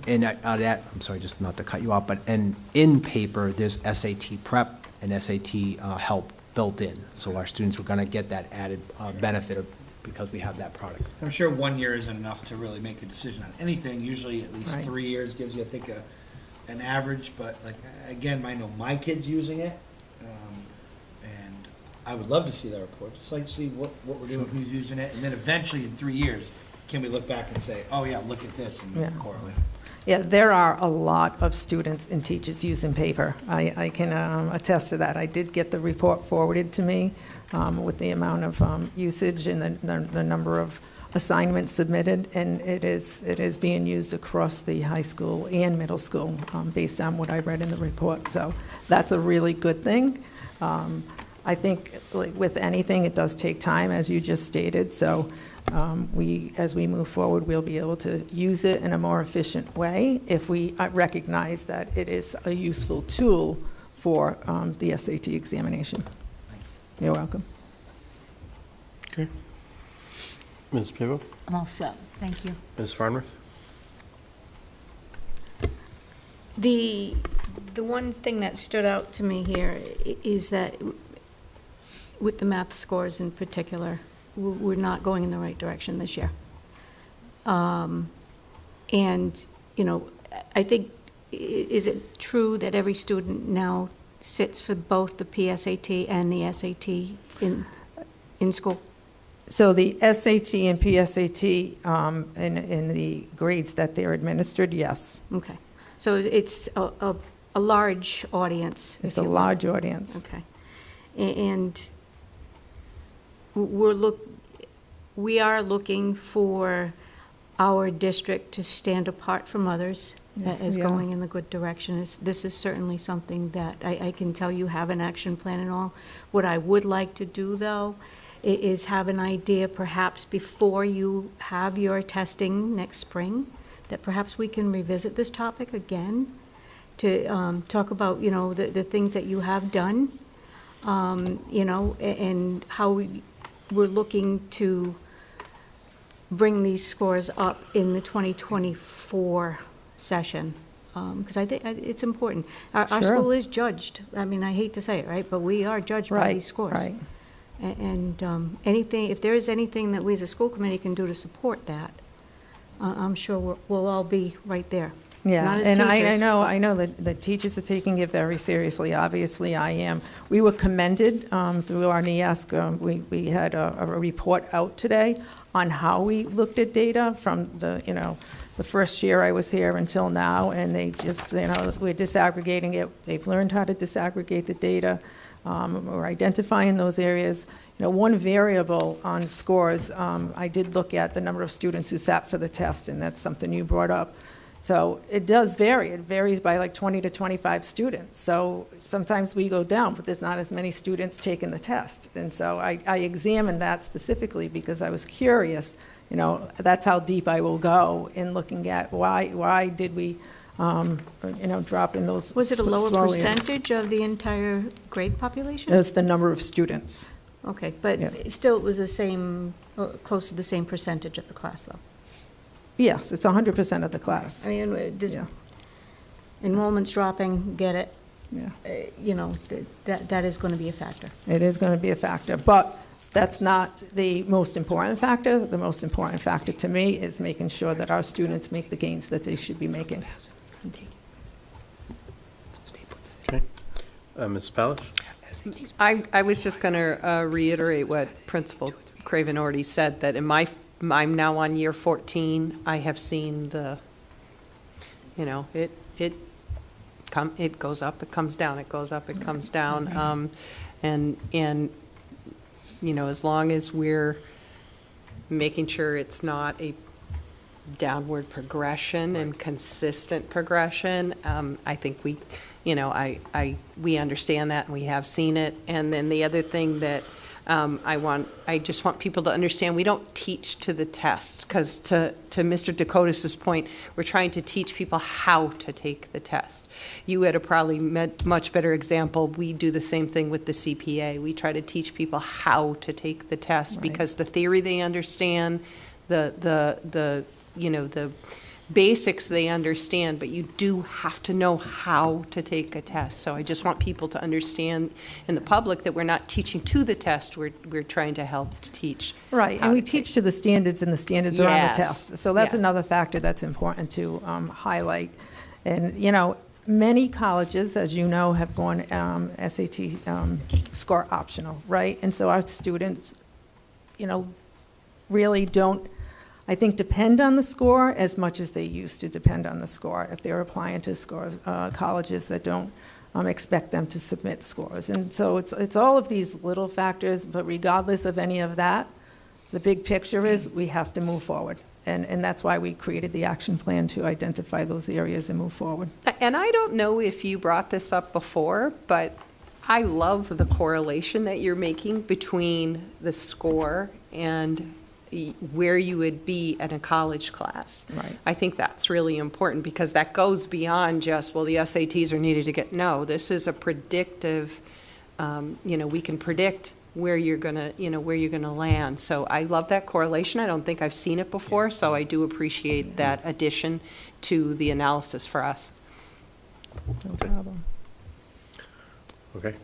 And I'm sorry, just not to cut you off, but in paper, there's SAT prep and SAT help built in. So our students are going to get that added benefit of, because we have that product. I'm sure 1 year isn't enough to really make a decision on anything. Usually at least Right. 3 years gives you, I think, an average, but like, again, I know my kid's using it. And I would love to see that report, just like to see what we're doing, who's using it. And then eventually in 3 years, can we look back and say, oh yeah, look at this and Yeah. correlate. Yeah, there are a lot of students and teachers using paper. I can attest to that. I did get the report forwarded to me with the amount of usage and the number of assignments submitted, and it is being used across the high school and middle school based on what I read in the report. So that's a really good thing. I think like with anything, it does take time, as you just stated. So as we move forward, we'll be able to use it in a more efficient way if we recognize that it is a useful tool for the SAT examination. You're welcome. Okay. Ms. Pivo? I'm all set. Thank you. Ms. Farnworth? The one thing that stood out to me here is that with the math scores in particular, we're not going in the right direction this year. And, you know, I think, is it true that every student now sits for both the PSAT and the SAT in school? So the SAT and PSAT in the grades that they're administered, yes. Okay. So it's a large audience. It's if a you will. large audience. Okay. And we are looking for our district to stand apart from others Yes, as we are. going in the good direction. This is certainly something that I can tell you have an action plan and all. What I would like to do, though, is have an idea perhaps before you have your testing next spring, that perhaps we can revisit this topic again to talk about, you know, the things that you have done, you know, and how we're looking to bring these scores up in the 2024 session. Because I think it's important. Our Sure. school is judged. I mean, I hate to say it, right? But we are judged by Right, these scores. right. And anything, if there is anything that we as a school committee can do to support that, I'm sure we'll all be right there. Yeah, Not as and I teachers. know that the teachers are taking it very seriously. Obviously, I am. We were commended through our NEASC. We had a report out today on how we looked at data from the first year I was here until now, and they just, we're disaggregating it. They've learned how to disaggregate the data. We're identifying those areas. One variable on scores, I did look at the number of students who sat for the test, and that's something you brought up. So it does vary. It varies by like 20 to 25 students. So sometimes we go down, but there's not as many students taking the test. And so I examined that specifically because I was curious. That's how deep I will go in looking at why did we, drop in those. Was it a lower small areas. percentage of the entire grade population? It's the number of students. Okay, but Yeah. still it was the same, close to the same percentage of the class, though. Yes, it's 100% of the class. I mean, this Yeah. enrollment's dropping, get it. Yeah. That is going to be a factor. It is going to be a factor, but that's not the most important factor. The most important factor to me is making sure that our students make the gains that they should be making. Okay. Ms. Palish? I was just going to reiterate what Principal Craven already said, that I'm now on year 14. I have seen it goes up, it comes down, it goes up, it comes down. And as long as we're making sure it's not a downward progression and consistent progression, I think we understand that and we have seen it. And then the other thing that I just want people to understand, we don't teach to the test, because to Mr. Dakotas' point, we're trying to teach people how to take the test. You had a probably much better example. We do the same thing with the CPA. We try to teach people how to take the test, Right. because the theory they understand, the basics they understand, but you do have to know how to take a test. So I just want people to understand in the public that we're not teaching to the test, we're trying to help to teach. Right, how and we to teach take. to the standards, and the standards are on the Yes. test. So that's Yeah. another factor that's important to highlight. And, Many colleges, as you know, have gone SAT score optional, right? And so our students, really don't, I think, depend on the score as much as they used to depend on the score if they're applying to colleges that don't expect them to submit scores. And so it's all of these little factors, but regardless of any of that, the big picture is we have to move forward. And that's why we created the action plan, to identify those areas and move forward. And I don't know if you brought this up before, but I love the correlation that you're making between the score and where you would be at a college class. Right. I think that's really important, because that goes beyond just, well, the SATs are needed to get, no, this is a predictive, we can predict where you're gonna land. So I love that correlation. I don't think I've seen it before, so I do appreciate that addition to the analysis for us. No problem. Okay.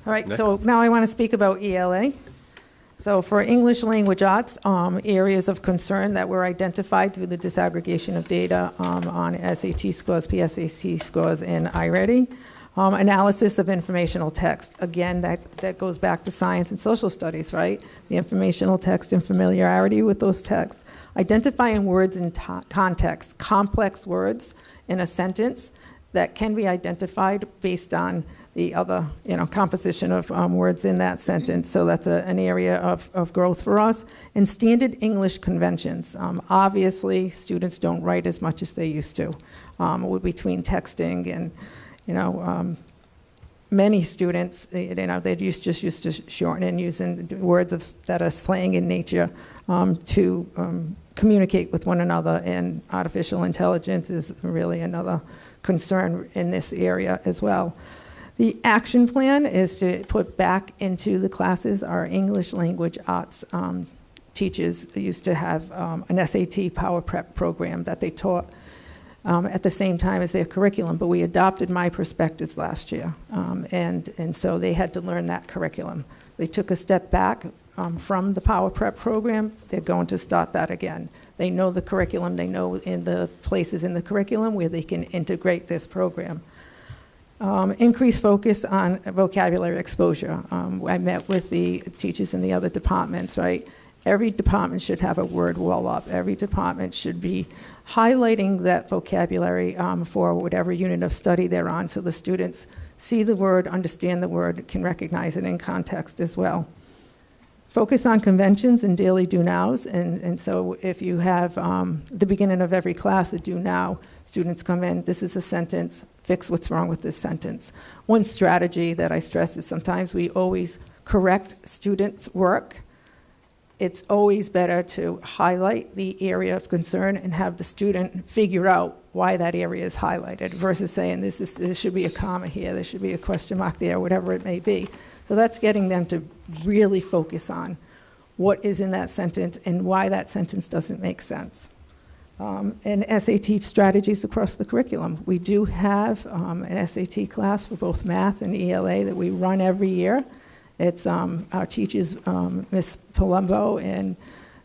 All right, so now I want to speak about ELA. So for English language arts, areas of concern that were identified through the disaggregation of data on SAT scores, PSAT scores, and iReady. Analysis of informational text. Again, that goes back to science and social studies, right? The informational text and familiarity with those texts. Identifying words in context, complex words in a sentence that can be identified based on the other, composition of words in that sentence. So that's an area of growth for us. And standard English conventions. Obviously, students don't write as much as they used to between texting and, many students, they just used to shorten and using words that are slang in nature to communicate with one another. And artificial intelligence is really another concern in this area as well. The action plan is to put back into the classes our English language arts teachers used to have an SAT Power Prep program that they taught at the same time as their curriculum, but we adopted My Perspectives last year, and so they had to learn that curriculum. They took a step back from the Power Prep program. They're going to start that again. They know the curriculum. They know in the places in the curriculum where they can integrate this program. Increased focus on vocabulary exposure. I met with the teachers in the other departments, right? Every department should have a word wall up. Every department should be highlighting that vocabulary for whatever unit of study they're on, so the students see the word, understand the word, can recognize it in context as well. Focus on conventions and daily do-nows, and so if you have the beginning of every class a do-now, students come in, this is a sentence, fix what's wrong with this sentence. One strategy that I stress is sometimes we always correct students' work. It's always better to highlight the area of concern and have the student figure out why that area is highlighted versus saying this should be a comma here, there should be a question mark there, whatever it may be. So that's getting them to really focus on what is in that sentence and why that sentence doesn't make sense. And SAT strategies across the curriculum. We do have an SAT class for both math and ELA that we run every year. It's our teachers, Miss Palumbo and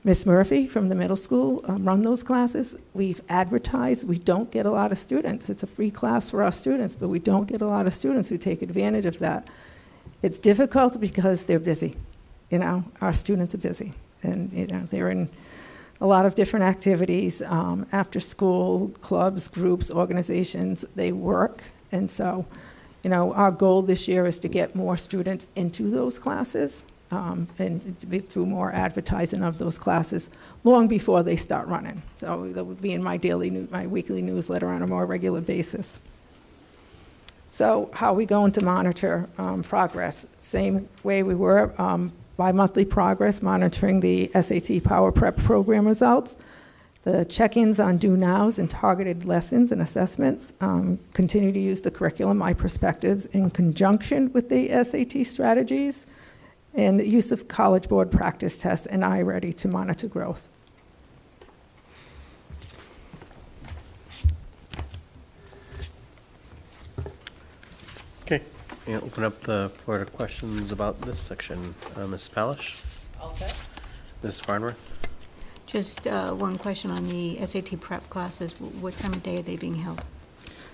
Miss Murphy from the middle school run those classes. We've advertised. We don't get a lot of students. It's a free class for our students, but we don't get a lot of students who take advantage of that. It's difficult because they're busy. Our students are busy. And, they're in a lot of different activities, after school, clubs, groups, organizations. They work. And so, our goal this year is to get more students into those classes and to be through more advertising of those classes long before they start running. So that would be in my weekly newsletter on a more regular basis. So how are we going to monitor progress? Same way we were, bi-monthly progress, monitoring the SAT Power Prep program results. The check-ins on do-nows and targeted lessons and assessments. Continue to use the curriculum, My Perspectives, in conjunction with the SAT strategies, and the use of College Board practice tests and iReady to monitor growth. Okay, and open up the floor to questions about this section. Ms. Palish? All set? Ms. Farnworth? Just one question on the SAT prep classes. What time of day are they being held?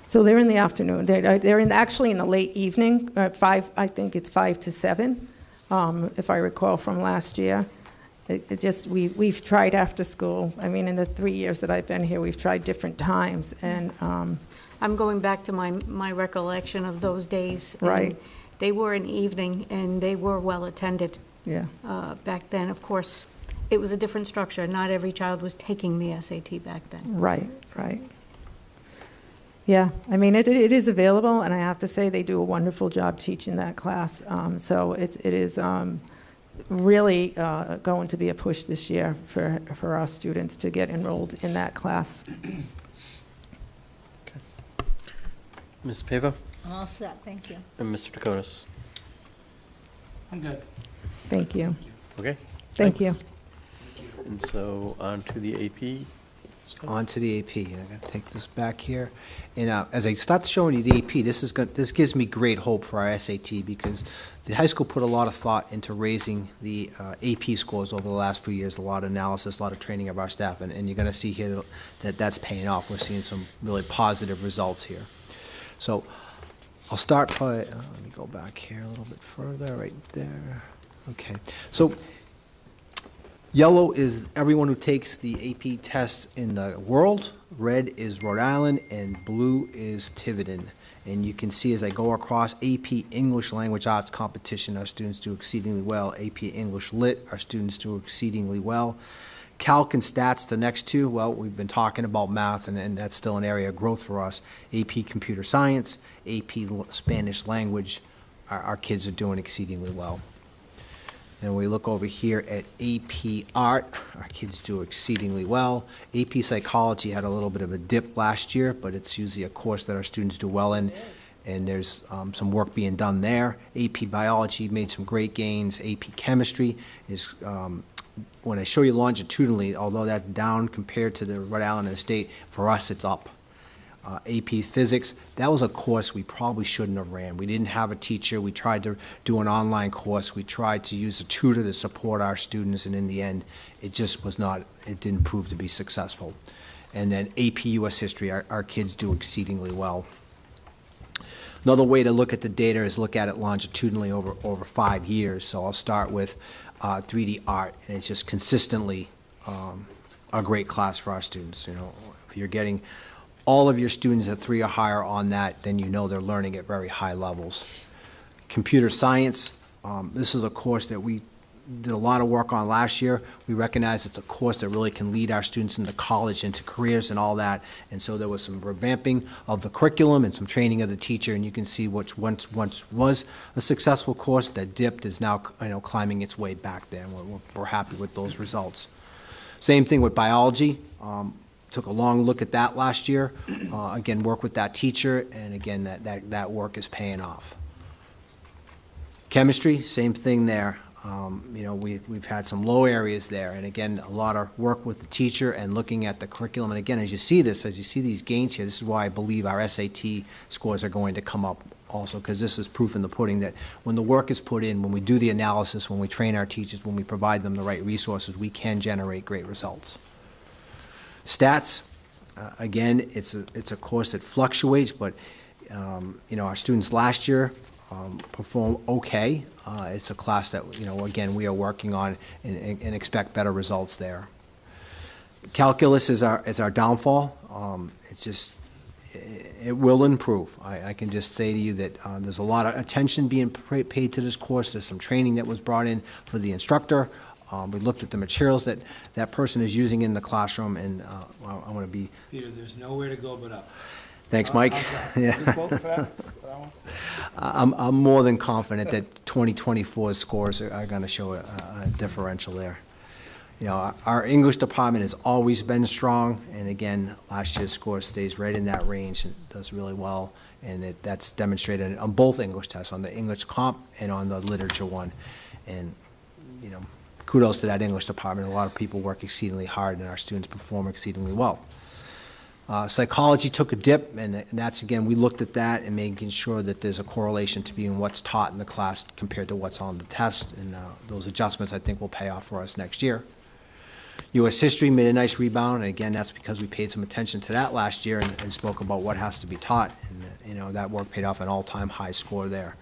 So they're in the afternoon. They're actually in the late evening, 5, I think it's 5 to 7, if I recall from last year. We've tried after school. I mean, in the 3 years that I've been here, we've tried different times, and I'm going back to my recollection of those days. and Right. They were an evening, and they were well-attended. yeah. Back then, of course, it was a different structure. Not every child was taking the SAT back then. Right, right. Yeah, I mean, it is available, and I have to say, they do a wonderful job teaching that class. So it is really going to be a push this year for our students to get enrolled in that class. Ms. Pava I'm all set, thank you. and Mr. Dakotas. I'm good. Thank you. Okay? Thank you. thanks. And so on to the AP. stuff. On to the AP. I'm going to take this back here. And as I start showing you the AP, this gives me great hope for our SAT because the high school put a lot of thought into raising the AP scores over the last few years, a lot of analysis, a lot of training of our staff, and you're going to see here that that's paying off. We're seeing some really positive results here. So I'll start by, let me go back here a little bit further, right there. Okay. So yellow is everyone who takes the AP tests in the world, red is Rhode Island, and blue is Tiverton. And you can see as I go across AP English Language Arts competition, our students do exceedingly well. AP English Lit, our students do exceedingly well. Calc and Stats, the next two, well, we've been talking about math, and that's still an area of growth for us. AP Computer Science, AP Spanish Language, our kids are doing exceedingly well. And we look over here at AP Art, our kids do exceedingly well. AP Psychology had a little bit of a dip last year, but it's usually a course that our students do well in, and there's some work being done there. AP Biology made some great gains. AP Chemistry is, when I show you longitudinally, although that's down compared to the Rhode Island and the state, for us it's up. AP Physics, that was a course we probably shouldn't have ran. We didn't have a teacher. We tried to do an online course. We tried to use a tutor to support our students, and in the end, it just was not, it didn't prove to be successful. And then AP US History, our kids do exceedingly well. Another way to look at the data is look at it longitudinally over 5 years. So I'll start with 3D Art, and it's just consistently a great class for our students. You know, if you're getting all of your students at 3 or higher on that, then you know they're learning at very high levels. Computer Science, this is a course that we did a lot of work on last year. We recognize it's a course that really can lead our students into college, into careers and all that. And so there was some revamping of the curriculum and some training of the teacher, and you can see which once was a successful course that dipped is now climbing its way back there. And we're happy with those results. Same thing with biology. Took a long look at that last year. Again, work with that teacher, and again, that work is paying off. Chemistry, same thing there. We've had some low areas there, and again, a lot of work with the teacher and looking at the curriculum. And again, as you see these gains here, this is why I believe our SAT scores are going to come up also, because this is proof in the pudding that when the work is put in, when we do the analysis, when we train our teachers, when we provide them the right resources, we can generate great results. Stats, again, it's a course that fluctuates, but our students last year performed okay. It's a class that again we are working on and expect better results there. Calculus is our downfall. It will improve. I can just say to you that there's a lot of attention being paid to this course. There's some training that was brought in for the instructor. We looked at the materials that person is using in the classroom, and I want to be... Peter, there's nowhere to go but up. Thanks, Mike. Yeah. I'm more than confident that 2024's scores are going to show a differential there. Our English department has always been strong, and again, last year's score stays right in that range and does really well, and that's demonstrated on both English tests, on the English comp and on the literature one. And, kudos to that English department. A lot of people work exceedingly hard, and our students perform exceedingly well. Psychology took a dip, and that's, again, we looked at that and making sure that there's a correlation between what's taught in the class compared to what's on the test, and those adjustments, I think, will pay off for us next year. U.S. history made a nice rebound, and again, that's because we paid some attention to that last year and spoke about what has to be taught, and, that work paid off an all-time high score there.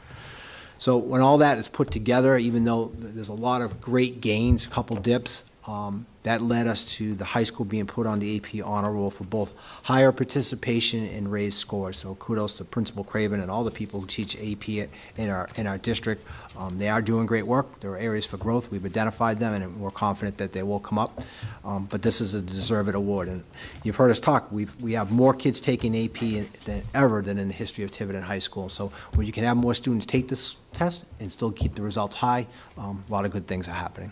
So when all that is put together, even though there's a lot of great gains, a couple dips, that led us to the high school being put on the AP honor roll for both higher participation and raised scores. So kudos to Principal Kraeger and all the people who teach AP in our district. They are doing great work. There are areas for growth. We've identified them, and we're confident that they will come up. But this is a deserved award. And you've heard us talk. We have more kids taking AP than ever than in the history of Tiverton High School. So when you can have more students take this test and still keep the results high, a lot of good things are happening.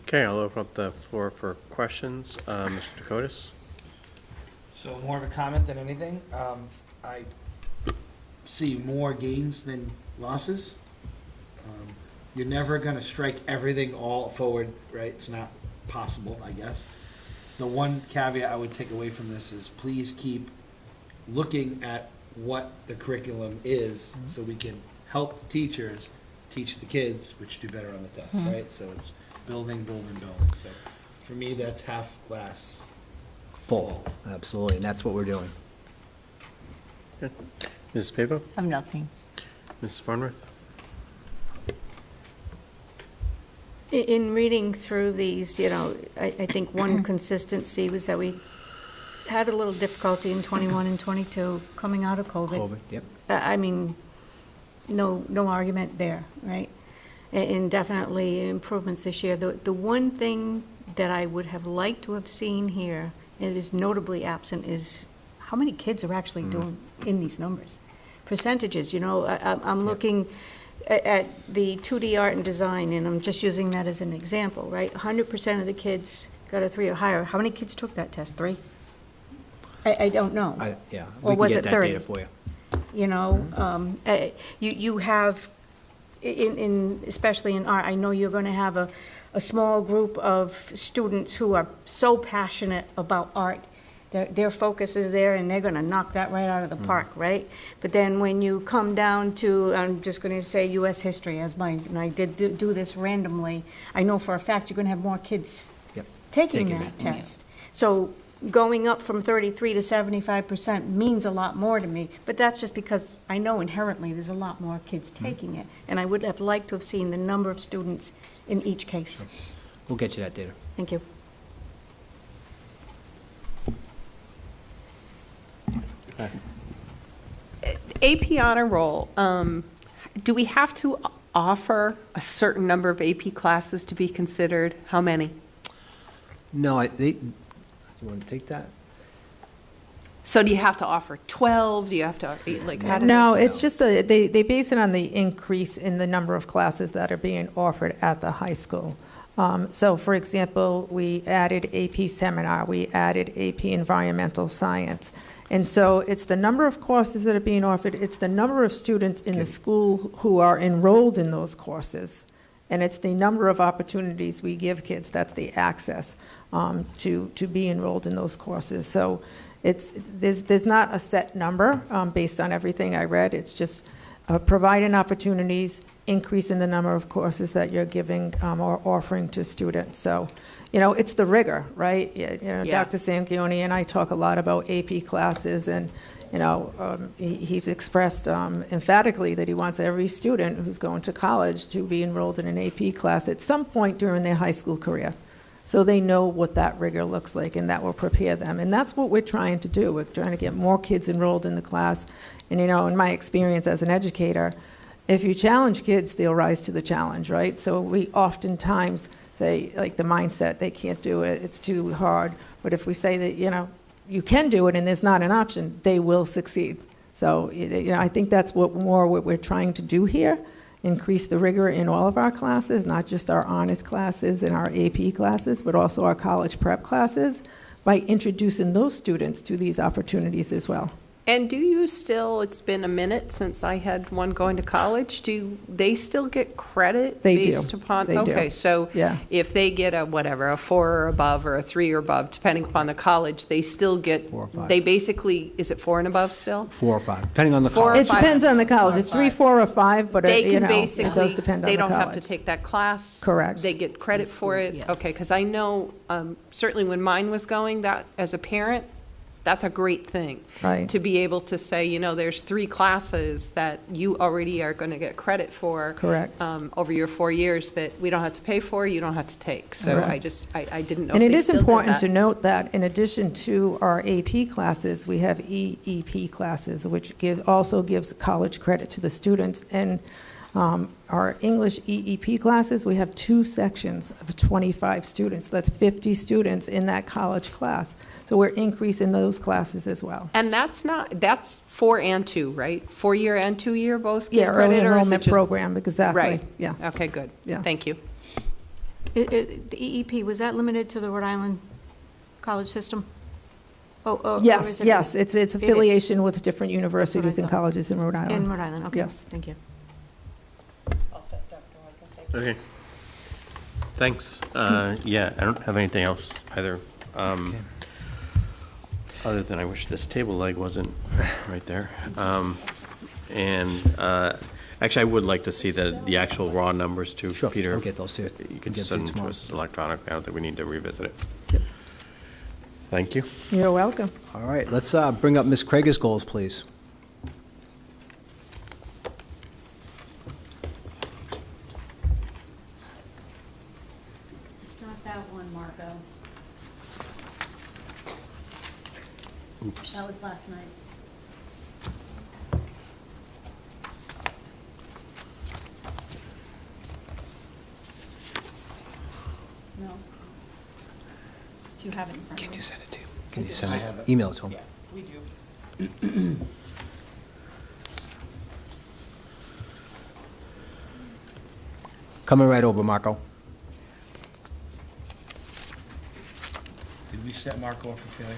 Okay, I'll open up the floor for questions. Mr. Dakotas? So more of a comment than anything. I see more gains than losses. You're never going to strike everything all forward, right? It's not possible, I guess. The one caveat I would take away from this is please keep looking at what the curriculum is so we can help the teachers teach the kids, which do better on the test, right? So it's building. So for me, that's half glass Full, absolutely, and that's what we're doing. Okay. Mrs. Pavo? I'm nothing. Mrs. Farnworth? In reading through these, I think one consistency was that we had a little difficulty in 21 and 22 coming out of COVID. Yep. I mean, no argument there, right? And definitely improvements this year. The one thing that I would have liked to have seen here, and it is notably absent, is how many kids are actually doing in these numbers. Percentages, I'm looking at the 2D art and design, and I'm just using that as an example, right? 100% of the kids got a 3 or higher. How many kids took that test? 3? I don't know. We Or can was get it that 30? data for you. You have, especially in art, I know you're going to have a small group of students who are so passionate about art. Their focus is there, and they're going to knock that right out of the park, right? But then when you come down to, I'm just going to say U.S. history as mine, and I did do this randomly, I know for a fact you're going to have more kids taking that test. So going up from 33 to 75% means a lot more to me, but that's just because I know inherently there's a lot more kids taking it, and I would have liked to have seen the number of students in each case. We'll get you that data. Thank you. AP honor roll, do we have to offer a certain number of AP classes to be considered? How many? No, do you want to take that? So do you have to offer 12? Do you have to, how do No, it's just, they base it on the increase in the number of classes that are being offered at the high school. So, for example, we added AP Seminar, we added AP Environmental Science. And so it's the number of courses that are being offered, it's the number of students in the school who are enrolled in those courses, and it's the number of opportunities we give kids, that's the access to be enrolled in those courses. So there's not a set number based on everything I read, it's just providing opportunities, increasing the number of courses that you're giving or offering to students. So, it's the rigor, right? Dr. Sanquioni and I talk a lot about AP classes, and, he's expressed emphatically that he wants every student who's going to college to be enrolled in an AP class at some point during their high school career. So they know what that rigor looks like, and that will prepare them. And that's what we're trying to do. We're trying to get more kids enrolled in the class. And, in my experience as an educator, if you challenge kids, they'll rise to the challenge, right? So we oftentimes say, like, the mindset, they can't do it, it's too hard. But if we say that, you can do it and there's not an option, they will succeed. So, I think that's what we're trying to do here, increase the rigor in all of our classes, not just our honors classes and our AP classes, but also our college prep classes, by introducing those students to these opportunities as well. And do you still, it's been a minute since I had one going to college, do they still get credit They do. based upon? They do. Okay, so Yeah. if they get a whatever, a 4 or above or a 3 or above, depending upon the college, they still get, 4 or 5. they basically, is it 4 and above still? 4 or 5, depending on the 4 or college. It depends on the college. It's 3, 4, or 5, but They you can know, basically, it does depend on they the don't have to college. take that class? Correct. They get credit for it? yes. Okay, because I know, certainly when mine was going, that, as a parent, that's a great thing. Right. To be able to say, you know, there's 3 classes that you already are going to get credit for. Correct. Over your 4 years that we don't have to pay for, you don't have to take. So I Correct. just, I didn't know And if it they is still did important to that. note that in addition to our AP classes, we have EEP classes, which also gives college credit to the students. And our English EEP classes, we have 2 sections of 25 students. That's 50 students in that college class. So we're increasing those classes as well. And that's 4 and 2, right? 4-year and 2-year both get Yeah, early credit, or is it enrollment just- program, exactly. Right. Yeah. Okay, good. Yes. Thank you. The EEP, was that limited to the Rhode Island college system? Or Yes, is it- yes, it's is. affiliation with different universities and thought. colleges in Rhode Island. In Rhode Island, okay. Yes. Thank you. Okay. Thanks. Yeah, I don't have anything else either. Other than I wish this table leg wasn't right there. Actually, I would like to see the actual raw numbers too, Sure, Peter. I'll get those to you. You could Get send these them to tomorrow. us electronically. I don't think we need to revisit it. Thank you. You're welcome. All right, let's bring up Ms. Kraeger's goals, please. Not that one, Marco. Oops. That was last night. No. Do you have it in front of you? Can you send it to him? Can you send it, email it to him? We do. Coming right over, Marco. Did we set Marco up for failure?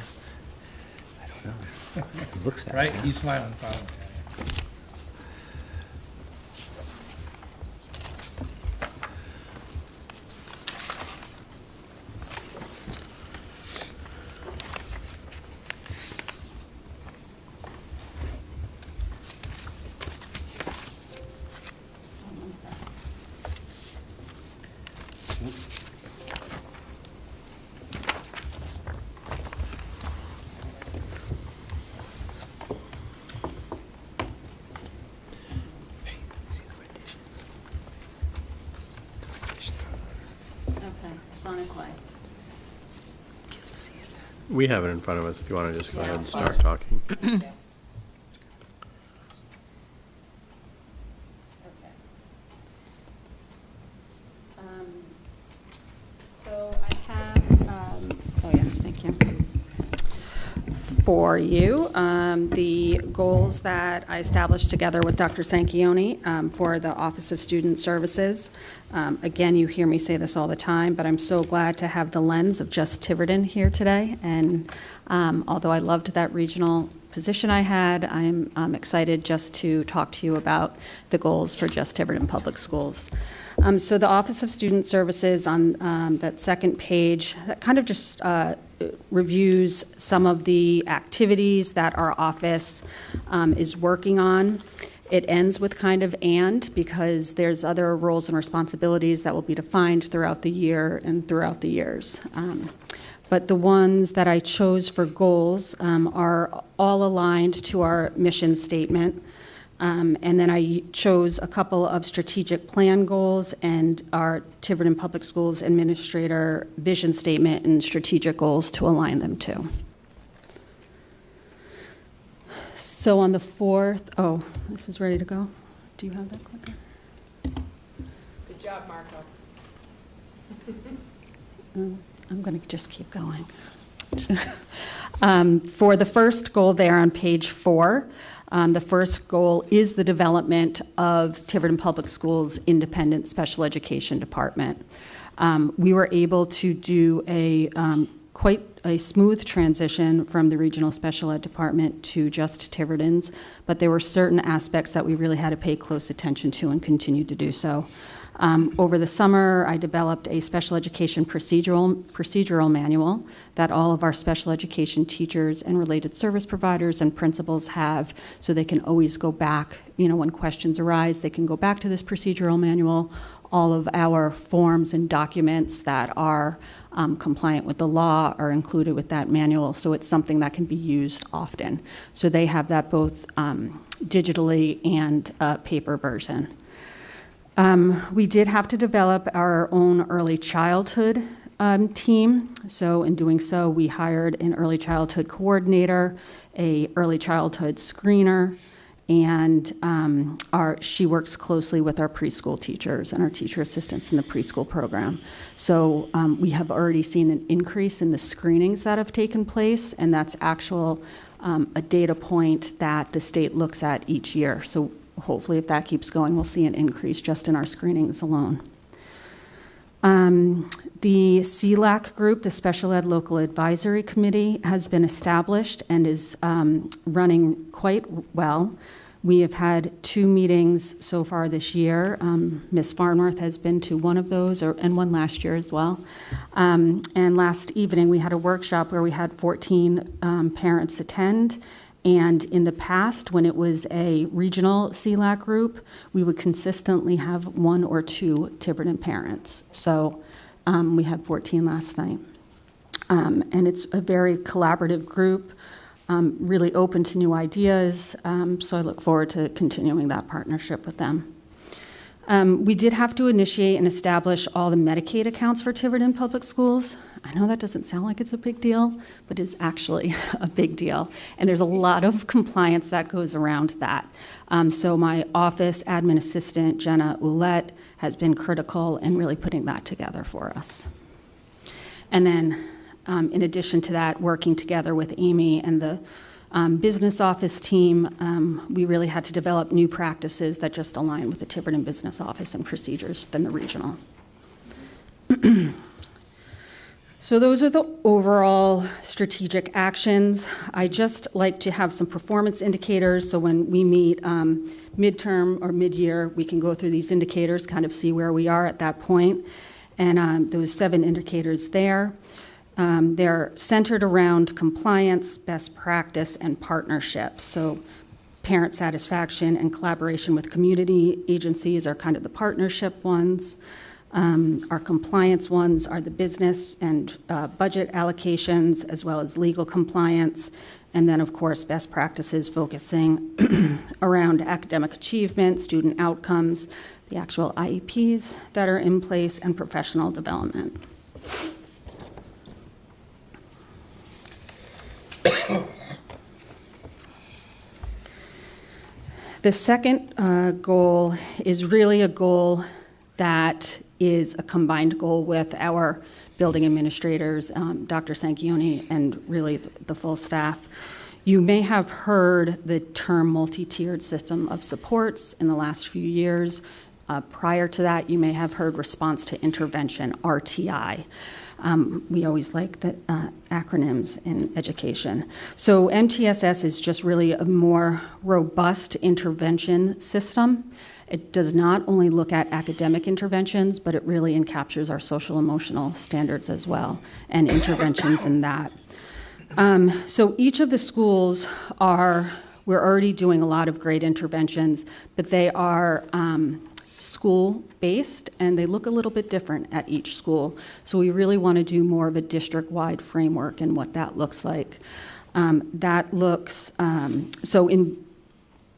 I don't know. It looks that Right? way. He's smiling, finally. Hold on a second. Okay, it's on its way. We have it in front of us if you want to just go Yeah, ahead and it's start fine. talking. Okay. So I have, oh yeah, thank you. For you, the goals that I established together with Dr. Sanquioni for the Office of Student Services. Again, you hear me say this all the time, but I'm so glad to have the lens of just Tiverton here today. And although I loved that regional position I had, I'm excited just to talk to you about the goals for just Tiverton Public Schools. So the Office of Student Services on that second page, that kind of just reviews some of the activities that our office is working on. It ends with kind of "and," because there's other roles and responsibilities that will be defined throughout the year and throughout the years. But the ones that I chose for goals are all aligned to our mission statement. And then I chose a couple of strategic plan goals and our Tiverton Public Schools Administrator vision statement and strategic goals to align them to. So on the 4th, oh, this is ready to go. Do you have that clicker? Good job, Marco. I'm going to just keep going. For the first goal there on page 4, the first goal is the development of Tiverton Public Schools' independent special education department. We were able to do a quite a smooth transition from the regional special ed department to just Tiverton's, but there were certain aspects that we really had to pay close attention to and continue to do so. Over the summer, I developed a special education procedural manual that all of our special education teachers and related service providers and principals have, so they can always go back, when questions arise, they can go back to this procedural manual. All of our forms and documents that are compliant with the law are included with that manual, so it's something that can be used often. So they have that both digitally and paper version. We did have to develop our own early childhood team. So in doing so, we hired an early childhood coordinator, a early childhood screener, and she works closely with our preschool teachers and our teacher assistants in the preschool program. So we have already seen an increase in the screenings that have taken place, and that's a data point that the state looks at each year. So hopefully, if that keeps going, we'll see an increase just in our screenings alone. The CLAC group, the Special Ed Local Advisory Committee, has been established and is running quite well. We have had 2 meetings so far this year. Ms. Farnworth has been to one of those, and one last year as well. And last evening, we had a workshop where we had 14 parents attend. And in the past, when it was a regional CLAC group, we would consistently have 1 or 2 Tiverton parents. So we had 14 last night. And it's a very collaborative group, really open to new ideas. So I look forward to continuing that partnership with them. We did have to initiate and establish all the Medicaid accounts for Tiverton Public Schools. I know that doesn't sound like it's a big deal, but it's actually a big deal. And there's a lot of compliance that goes around that. So my office admin assistant, Jenna Ouellette, has been critical in really putting that together for us. And then in addition to that, working together with Amy and the business office team, we really had to develop new practices that just align with the Tiverton business office and procedures than the regional. So those are the overall strategic actions. I just like to have some performance indicators, so when we meet midterm or mid-year, we can go through these indicators, kind of see where we are at that point. And those 7 indicators there. They're centered around compliance, best practice, and partnerships. So parent satisfaction and collaboration with community agencies are kind of the partnership ones. Our compliance ones are the business and budget allocations, as well as legal compliance. And then, of course, best practices focusing around academic achievement, student outcomes, the actual IEPs that are in place, and professional development. The second goal is really a goal that is a combined goal with our building administrators, Dr. Sanchioni, and really the full staff. You may have heard the term multi-tiered system of supports in the last few years. Prior to that, you may have heard response to intervention, RTI. We always like the acronyms in education. So MTSS is just really a more robust intervention system. It does not only look at academic interventions, but it really encaptures our social emotional standards as well, and interventions in that. So each of the schools we're already doing a lot of great interventions, but they are school-based, and they look a little bit different at each school. So we really want to do more of a district-wide framework and what that looks like.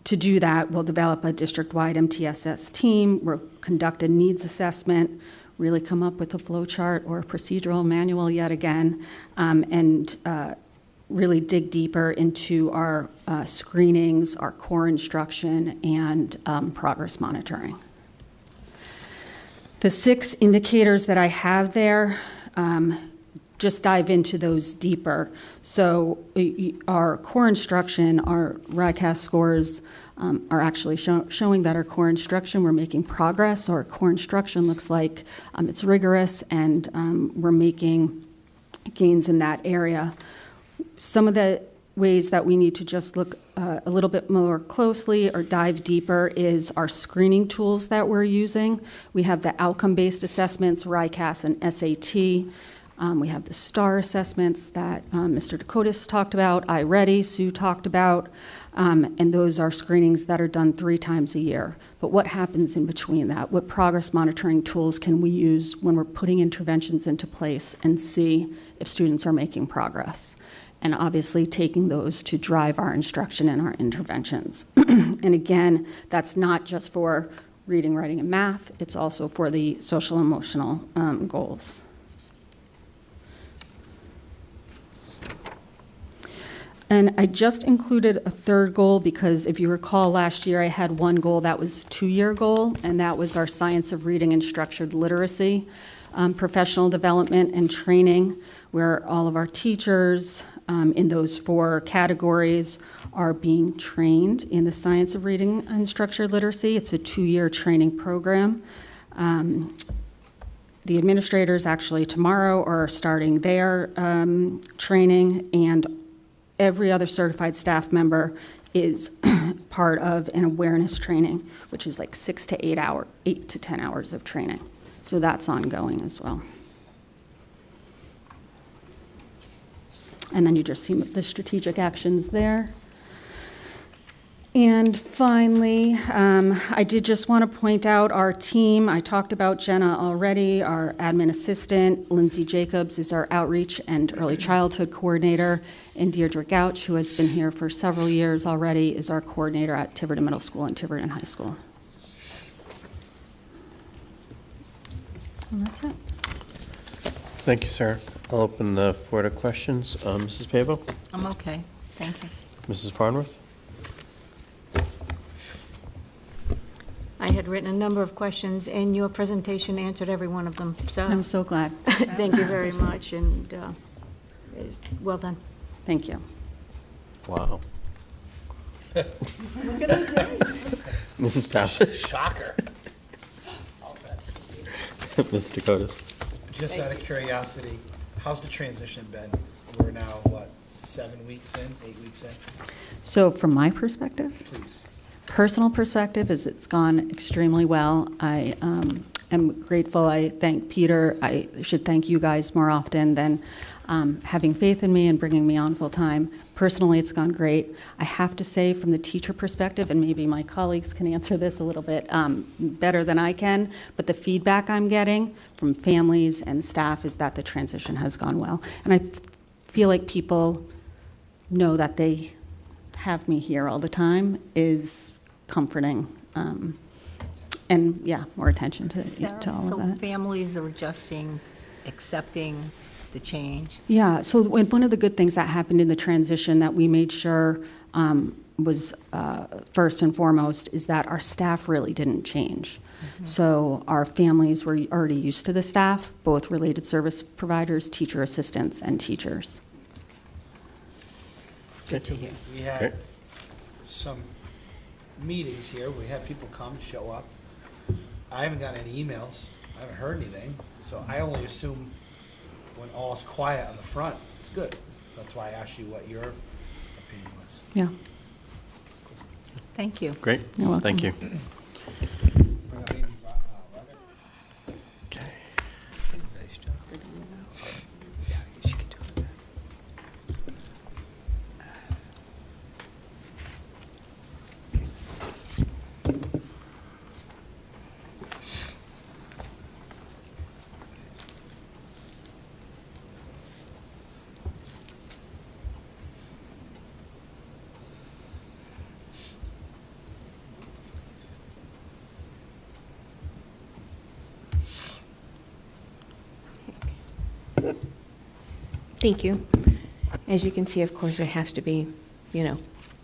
To do that, we'll develop a district-wide MTSS team, we'll conduct a needs assessment, really come up with a flow chart or a procedural manual yet again, and really dig deeper into our screenings, our core instruction, and progress monitoring. The 6 indicators that I have there, just dive into those deeper. So our core instruction, our RIGL scores are actually showing that our core instruction, we're making progress. Our core instruction looks like it's rigorous, and we're making gains in that area. Some of the ways that we need to just look a little bit more closely or dive deeper is our screening tools that we're using. We have the outcome-based assessments, RICAS and SAT. We have the STAR assessments that Mr. Dakotas talked about, iReady, Sue talked about, and those are screenings that are done 3 times a year. But what happens in between that? What progress monitoring tools can we use when we're putting interventions into place and see if students are making progress? And obviously taking those to drive our instruction and our interventions. And again, that's not just for reading, writing, and math, it's also for the social emotional goals. And I just included a third goal because if you recall last year I had one goal that was a 2-year goal, and that was our science of reading and structured literacy, professional development and training, where all of our teachers in those 4 categories are being trained in the science of reading and structured literacy. It's a 2-year training program. The administrators actually tomorrow are starting their training, and every other certified staff member is part of an awareness training, which is like 6 to 8 to 10 hours of training. So that's ongoing as well. And then you just see the strategic actions there. And finally, I did just want to point out our team. I talked about Jenna already, our admin assistant. Lindsay Jacobs is our outreach and early childhood coordinator. And Deirdre Gouch, who has been here for several years already, is our coordinator at Tiverton Middle School and Tiverton High School. And that's it. Thank you, Sarah. I'll open the floor to questions. Mrs. Pavo? I'm okay, thank you. Mrs. Farnworth? I had written a number of questions, and your presentation answered every one of them, so. I'm so glad. Thank you very much, and well done. Thank you. Wow. Mrs. Powell? Shocker. Mr. Dakotas? Just out of curiosity, how's the transition been? We're now, what, 7 weeks in, 8 weeks in? So from my perspective, Please. personal perspective is it's gone extremely well. I am grateful. I thank Peter. I should thank you guys more often than having faith in me and bringing me on full time. Personally, it's gone great. I have to say from the teacher perspective, and maybe my colleagues can answer this a little bit better than I can, but the feedback I'm getting from families and staff is that the transition has gone well. And I feel like people know that they have me here all the time is comforting. And yeah, more attention to all of that. So families are adjusting, accepting the change? Yeah, so one of the good things that happened in the transition that we made sure was first and foremost is that our staff really didn't change. So our families were already used to the staff, both related service providers, teacher assistants, and teachers. It's good to hear. We had some meetings here. We had people come, show up. I haven't gotten any emails. I haven't heard anything. So I only assume when all's quiet on the front, it's good. That's why I asked you what your opinion was. Yeah. Thank you. Great. You're welcome. Thank you. Okay. Nice job. Yeah, she can do it. Thank you. As you can see, of course, there has to be,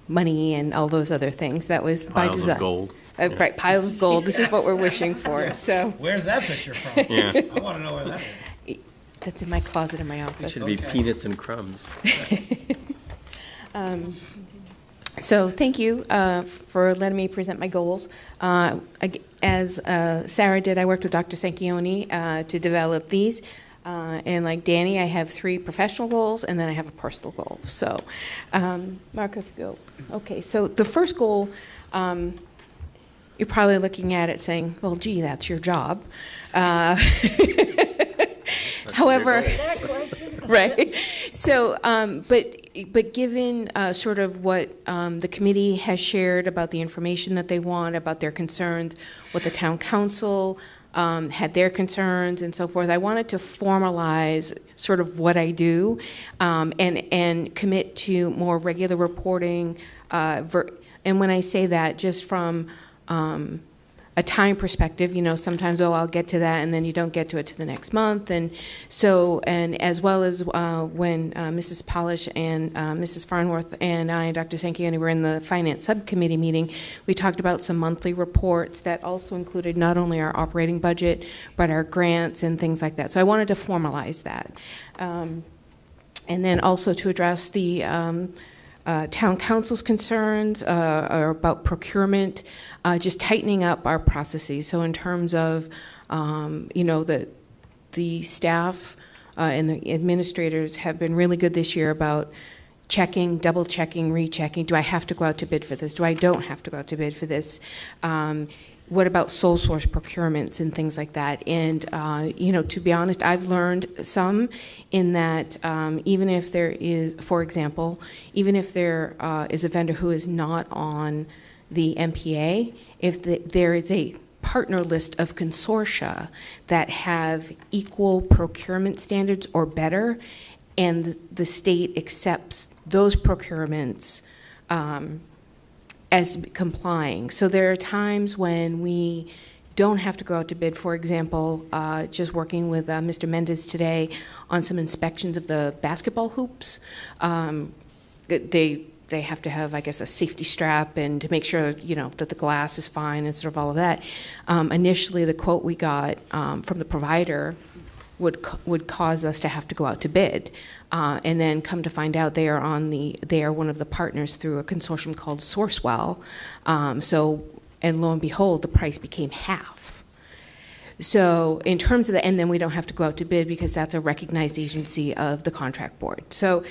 money and all those other things. That was by Piles design. of gold. Right, piles of gold. This is what we're wishing for. So Where's that picture from? Yeah. I want to know where that is. that's in my closet in my It office. should be peanuts and crumbs. So thank you for letting me present my goals. As Sarah did, I worked with Dr. Sanchioni to develop these. And like Danny, I have 3 professional goals, and then I have a personal goal. So, Mark, if you go. Okay, so the first goal, you're probably looking at it saying, well, gee, that's your job. However, right. So, but given sort of what the committee has shared about the information that they want, about their concerns, what the town council had their concerns and so forth, I wanted to formalize sort of what I do and commit to more regular reporting. And when I say that, just from a time perspective, sometimes, I'll get to that, and then you don't get to it to the next month. And so, and as well as when Mrs. Polish and Mrs. Farnworth and I and Dr. Sanchioni were in the finance subcommittee meeting, we talked about some monthly reports that also included not only our operating budget, but our grants and things like that. So I wanted to formalize that. And then also to address the town council's concerns are about procurement, just tightening up our processes. So in terms of, the staff and the administrators have been really good this year about checking, double checking, rechecking. Do I have to go out to bid for this? Do I don't have to go out to bid for this? What about sole source procurements and things like that? And, to be honest, I've learned some in that even if there is, for example, even if there is a vendor who is not on the MPA, if there is a partner list of consortia that have equal procurement standards or better, and the state accepts those procurements as complying. So there are times when we don't have to go out to bid. For example, just working with Mr. Mendez today on some inspections of the basketball hoops. They have to have, I guess, a safety strap and to make sure, that the glass is fine and sort of all of that. Initially, the quote we got from the provider would cause us to have to go out to bid. And then come to find out they are one of the partners through a consortium called Sourcewell. And lo and behold, the price became half. So in terms of and then we don't have to go out to bid because that's a recognized agency of the contract board. So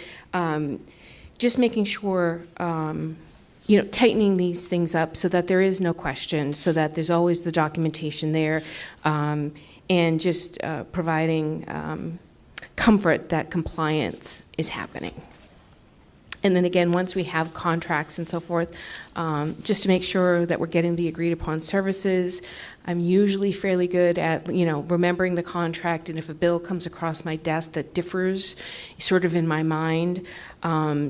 just making sure, tightening these things up so that there is no question, so that there's always the documentation there, and just providing comfort that compliance is happening. And then again, once we have contracts and so forth, just to make sure that we're getting the agreed upon services. I'm usually fairly good at, remembering the contract, and if a bill comes across my desk that differs sort of in my mind,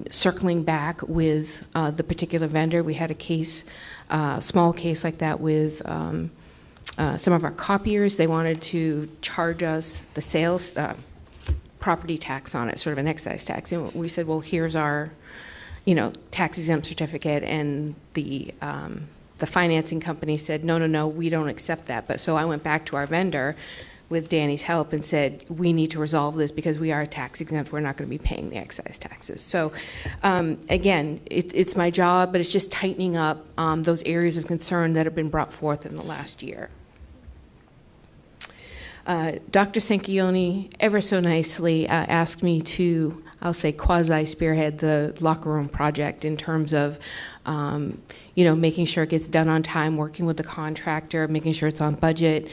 circling back with the particular vendor. We had a case, small case like that with some of our copiers. They wanted to charge us the sales property tax on it, sort of an excise tax. And we said, well, here's our, tax exempt certificate, and the financing company said, no, we don't accept that. But so I went back to our vendor with Danny's help and said, we need to resolve this because we are tax exempt. We're not going to be paying the excise taxes. So again, it's my job, but it's just tightening up those areas of concern that have been brought forth in the last year. Dr. Sanchioni ever so nicely asked me to, I'll say, quasi-spearhead the locker room project in terms of, making sure it gets done on time, working with the contractor, making sure it's on budget,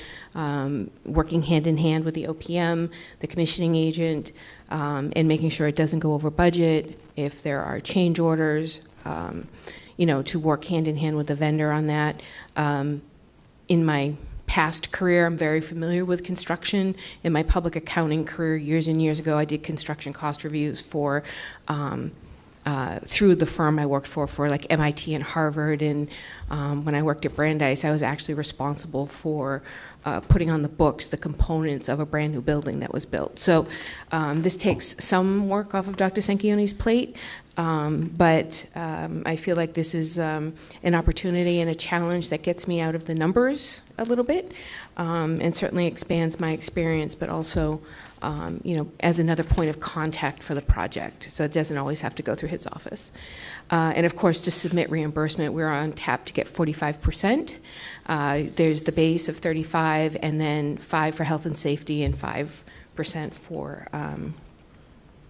working hand in hand with the OPM, the commissioning agent, and making sure it doesn't go over budget. If there are change orders, to work hand in hand with the vendor on that. In my past career, I'm very familiar with construction. In my public accounting career, years and years ago, I did construction cost reviews for through the firm I worked for like MIT and Harvard. And when I worked at Brandeis, I was actually responsible for putting on the books the components of a brand new building that was built. So this takes some work off of Dr. Sanchioni's plate, but I feel like this is an opportunity and a challenge that gets me out of the numbers a little bit, and certainly expands my experience, but also as another point of contact for the project, so it doesn't always have to go through his office. And of course, to submit reimbursement, we're on tap to get 45%. There's the base of 35, and then 5 for health and safety, and 5% 5% for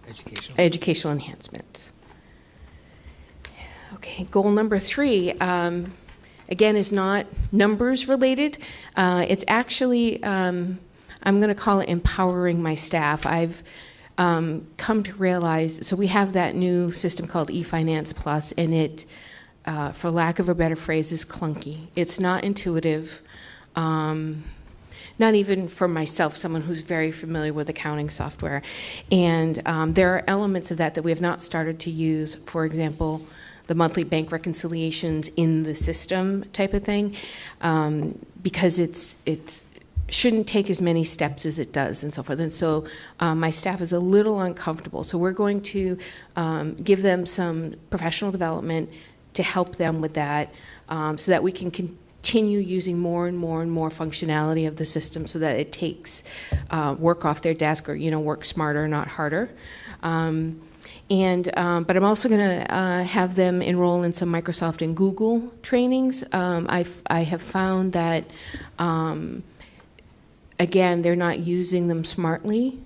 Educational. educational enhancement. Okay, goal number 3, again, is not numbers related. It's actually, I'm going to call it empowering my staff. I've come to realize, so we have that new system called eFinance Plus, and it, for lack of a better phrase, is clunky. It's not intuitive. Not even for myself, someone who's very familiar with accounting software. And there are elements of that we have not started to use. For example, the monthly bank reconciliations in the system type of thing, because it shouldn't take as many steps as it does and so forth. And so my staff is a little uncomfortable. So we're going to give them some professional development to help them with that, so that we can continue using more and more and more functionality of the system, so that it takes work off their desk, or work smarter, not harder. But I'm also going to have them enroll in some Microsoft and Google trainings. I have found that again, they're not using them smartly.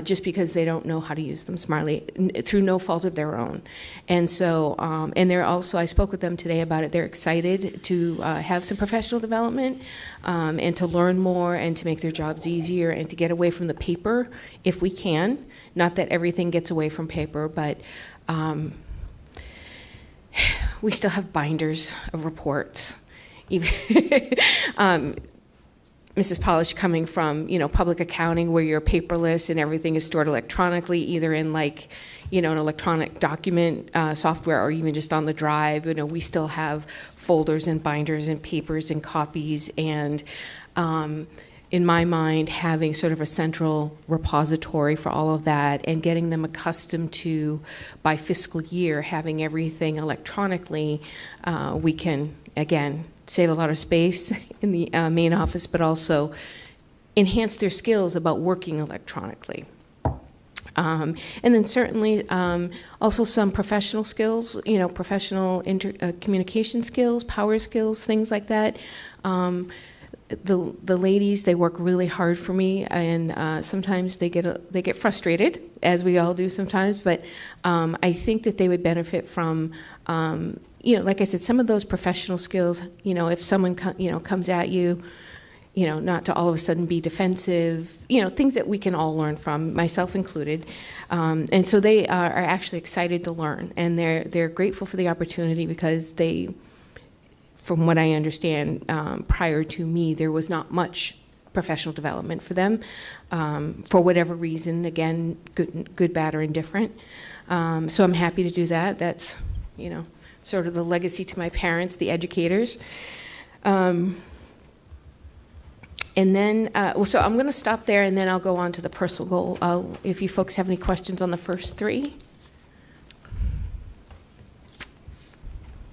Just because they don't know how to use them smartly, through no fault of their own. And so, and they're also, I spoke with them today about it, they're excited to have some professional development, and to learn more, and to make their jobs easier, and to get away from the paper if we can. Not that everything gets away from paper, but we still have binders of reports. Even Mrs. Polish, coming from, public accounting, where you're paperless and everything is stored electronically, either in an electronic document software, or even just on the drive. We still have folders and binders and papers and copies. And in my mind, having sort of a central repository for all of that, and getting them accustomed to, by fiscal year, having everything electronically, we can, again, save a lot of space in the main office, but also enhance their skills about working electronically. And then certainly also some professional skills, professional communication skills, power skills, things like that. The ladies, they work really hard for me, and sometimes they get frustrated, as we all do sometimes. But I think that they would benefit from, like I said, some of those professional skills. If someone comes at you, not to all of a sudden be defensive. Things that we can all learn from, myself included. And so they are actually excited to learn, and they're grateful for the opportunity, because they, from what I understand, prior to me, there was not much professional development for them, for whatever reason, again, good, bad, or indifferent. So I'm happy to do that. That's, sort of the legacy to my parents, the educators. And then, so I'm going to stop there, and then I'll go on to the personal goal. If you folks have any questions on the first 3.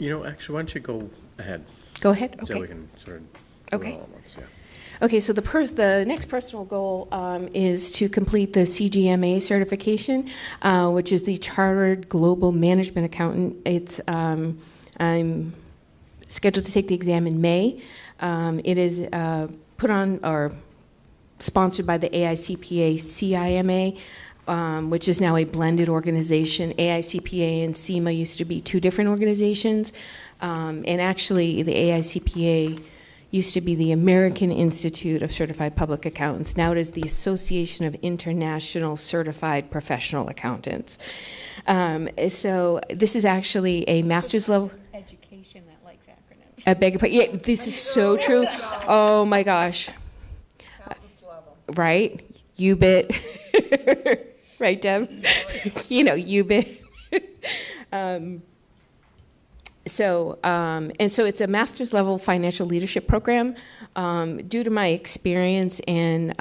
Actually, why don't you go ahead? Go ahead. Okay. So we can sort of do Okay. it all at once, yeah. Okay, so the next personal goal is to complete the CGMA certification, which is the Chartered Global Management Accountant. I'm scheduled to take the exam in May. It is put on or sponsored by the AICPA CIMA, which is now a blended organization. AICPA and CIMA used to be 2 different organizations, and actually the AICPA used to be the American Institute of Certified Public Accountants. Now it is the Association of International Certified Professional Accountants. So this is actually a master's level. Education that likes acronyms. I beg your pardon. Yeah, this is so true. Oh my gosh. Right? UBIT. Right, Deb? UBIT. So it's a master's level financial leadership program. Due to my experience in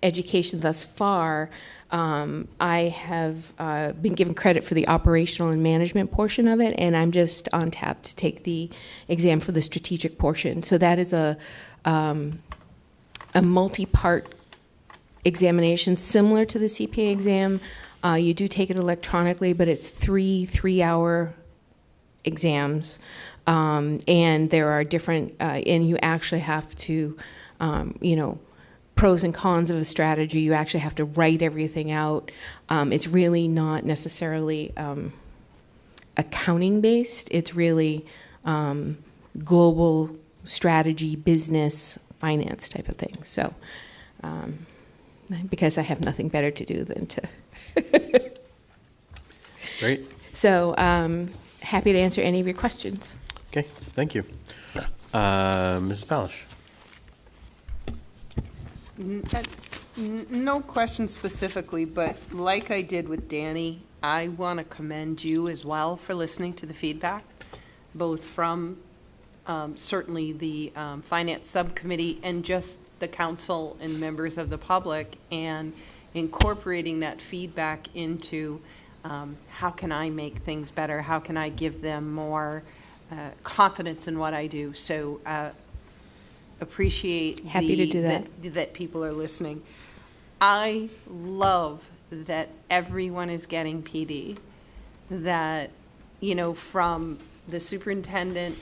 education thus far, I have been given credit for the operational and management portion of it, and I'm just on tap to take the exam for the strategic portion. So that is a multi-part examination similar to the CPA exam. You do take it electronically, but it's 3 3-hour exams, and there are different, and you actually have to, pros and cons of a strategy. You actually have to write everything out. It's really not necessarily accounting based. It's really global strategy, business, finance type of thing. So, because I have nothing better to do than to. Great. So, happy to answer any of your questions. Okay, thank you. Mrs. Balish? No question specifically, but like I did with Danny, I want to commend you as well for listening to the feedback, both from certainly the Finance Subcommittee and just the council and members of the public, and incorporating that feedback into how can I make things better? How can I give them more confidence in what I do? So appreciate Happy to do that. that people are listening. I love that everyone is getting PD, that, you know, from the superintendent,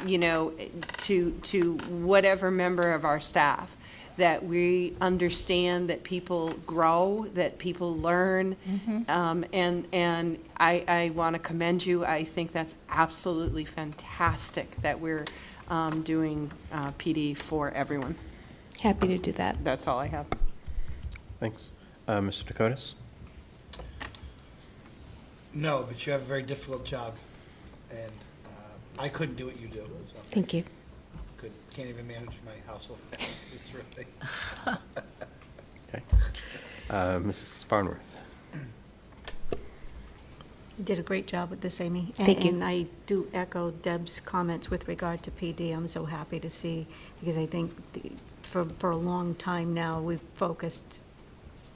you know, to whatever member of our staff, that we understand that people grow, that people learn, and I want to commend you. I think that's absolutely fantastic that we're doing PD for everyone. Happy to do that. That's all I have. Thanks. Mr. Dakotas? No, but you have a very difficult job, and I couldn't do what you do. So Thank you. can't even manage my household finances, really. Okay. Mrs. Farnworth? You did a great job with this, Amy. Thank you. And I do echo Deb's comments with regard to PD. I'm so happy to see, because I think for a long time now, we've focused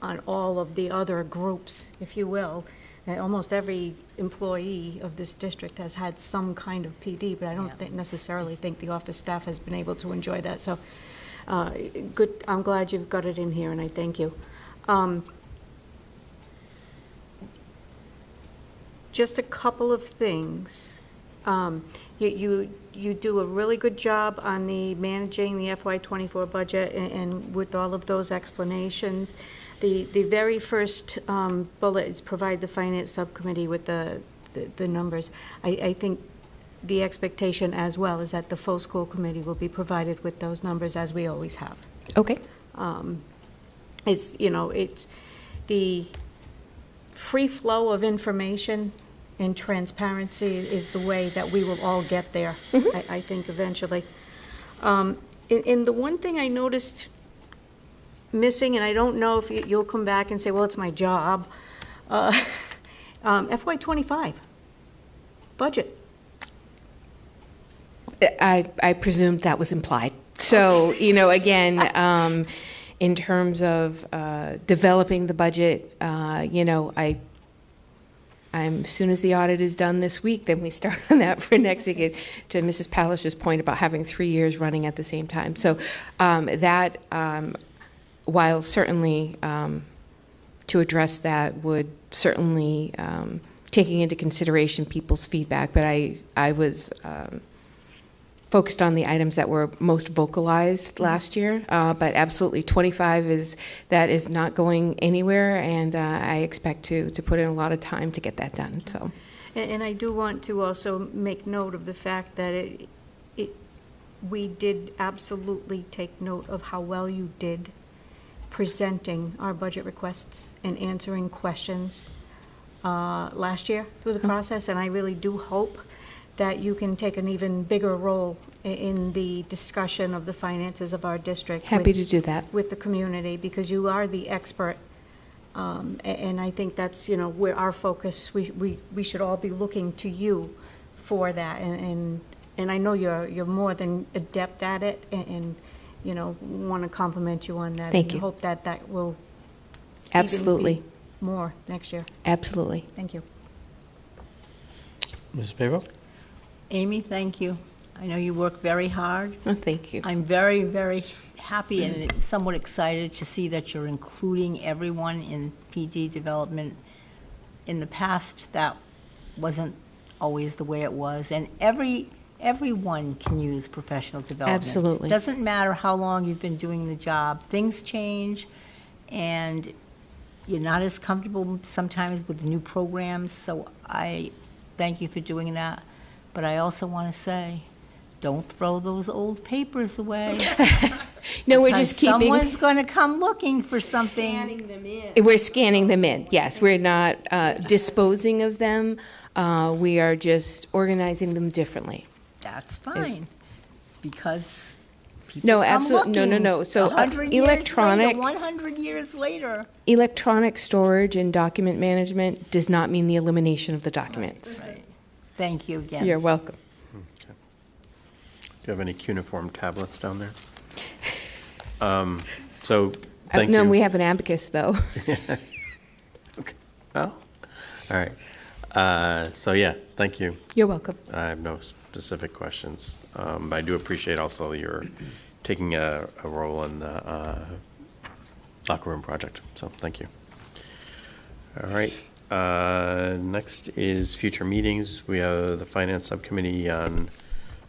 on all of the other groups, if you will. And almost every employee of this district has had some kind of PD, but I don't necessarily think the office staff has been able to enjoy that. So, good. I'm glad you've got it in here, and I thank you. Just a couple of things. You do a really good job on the managing the FY24 budget, and with all of those explanations. The very first bullet is provide the finance subcommittee with the numbers. I think the expectation as well is that the full school committee will be provided with those numbers, as we always have. Okay. It's, you know, it's the free flow of information and transparency is the way that we will all get there, I think, eventually. And the one thing I noticed missing, and I don't know if you'll come back and say, well, it's my job, FY25 budget. I presumed that was implied. So, you know, again, in terms of developing the budget, you know, as soon as the audit is done this week, then we start on that for next week, to Mrs. Palish's point about having 3 years running at the same time. So that, while certainly to address that would certainly taking into consideration people's feedback, but I was focused on the items that were most vocalized last year, but absolutely 25 is not going anywhere, and I expect to put in a lot of time to get that done. So, And I do want to also make note of the fact that we did absolutely take note of how well you did presenting our budget requests and answering questions last year through the process, and I really do hope that you can take an even bigger role in the discussion of the finances of our district. Happy to do that. With the community, because you are the expert, and I think that's, you know, where our focus, we should all be looking to you for that, and I know you're more than adept at it, and you know, want to compliment you on that. Thank and you. Hope that will Absolutely. even be more next year. Absolutely. Thank you. Mrs. Pavo? Amy, thank you. I know you work very hard. Oh, thank you. I'm very, very happy and somewhat excited to see that you're including everyone in PD development. In the past, that wasn't always the way it was. And every everyone can use professional development. Absolutely. Doesn't matter how long you've been doing the job. Things change, and you're not as comfortable sometimes with the new programs, so I thank you for doing that. But I also want to say, don't throw those old papers away. No, we're just because keeping. someone's going to come looking for something. We're scanning them in, yes. We're not disposing of them. We are just organizing them differently. That's fine, because people No, come absolutely, no. looking So 100 years electronic, later, 100 years later. electronic storage and document management does not mean the elimination of the documents. Right. Thank you again. You're welcome. Do you have any cuneiform tablets down there? So, thank you. No, we have an abacus, though. Okay. Well, all right. So, yeah, thank you. You're welcome. I have no specific questions. I do appreciate also your taking a role in the locker room project, so thank you. All right. Next is future meetings. We have the Finance Subcommittee on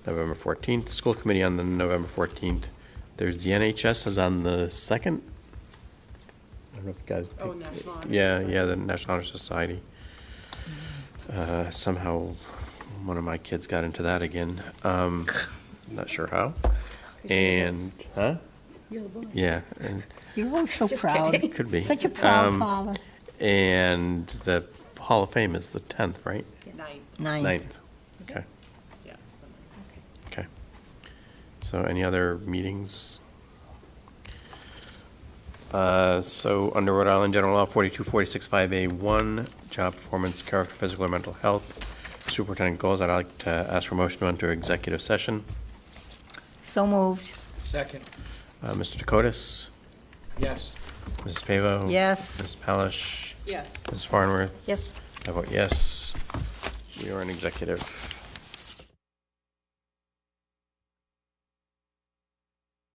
November 14th, School Committee on the November 14th. There's the NHS is on the 2nd. I don't know if you guys. Oh, National Honor Yeah, the National Honor Society. Somehow, one of my kids got into that again. Not sure how. And, huh? Yeah, and You're always so proud. could be. Such a proud father. And the Hall of Fame is the 10th, right? Ninth. 9th. Okay. Okay. So any other meetings? So under Rhode Island General Law 42465A1, job performance, character, physical or mental health, superintendent goals, I'd like to ask for a motion to enter executive session. So moved. Second, Mr. Dakotas, yes. Mrs. Pavo. Yes. Ms. Palish. Yes. Mrs. Farnworth. Yes. I vote yes. We are in executive.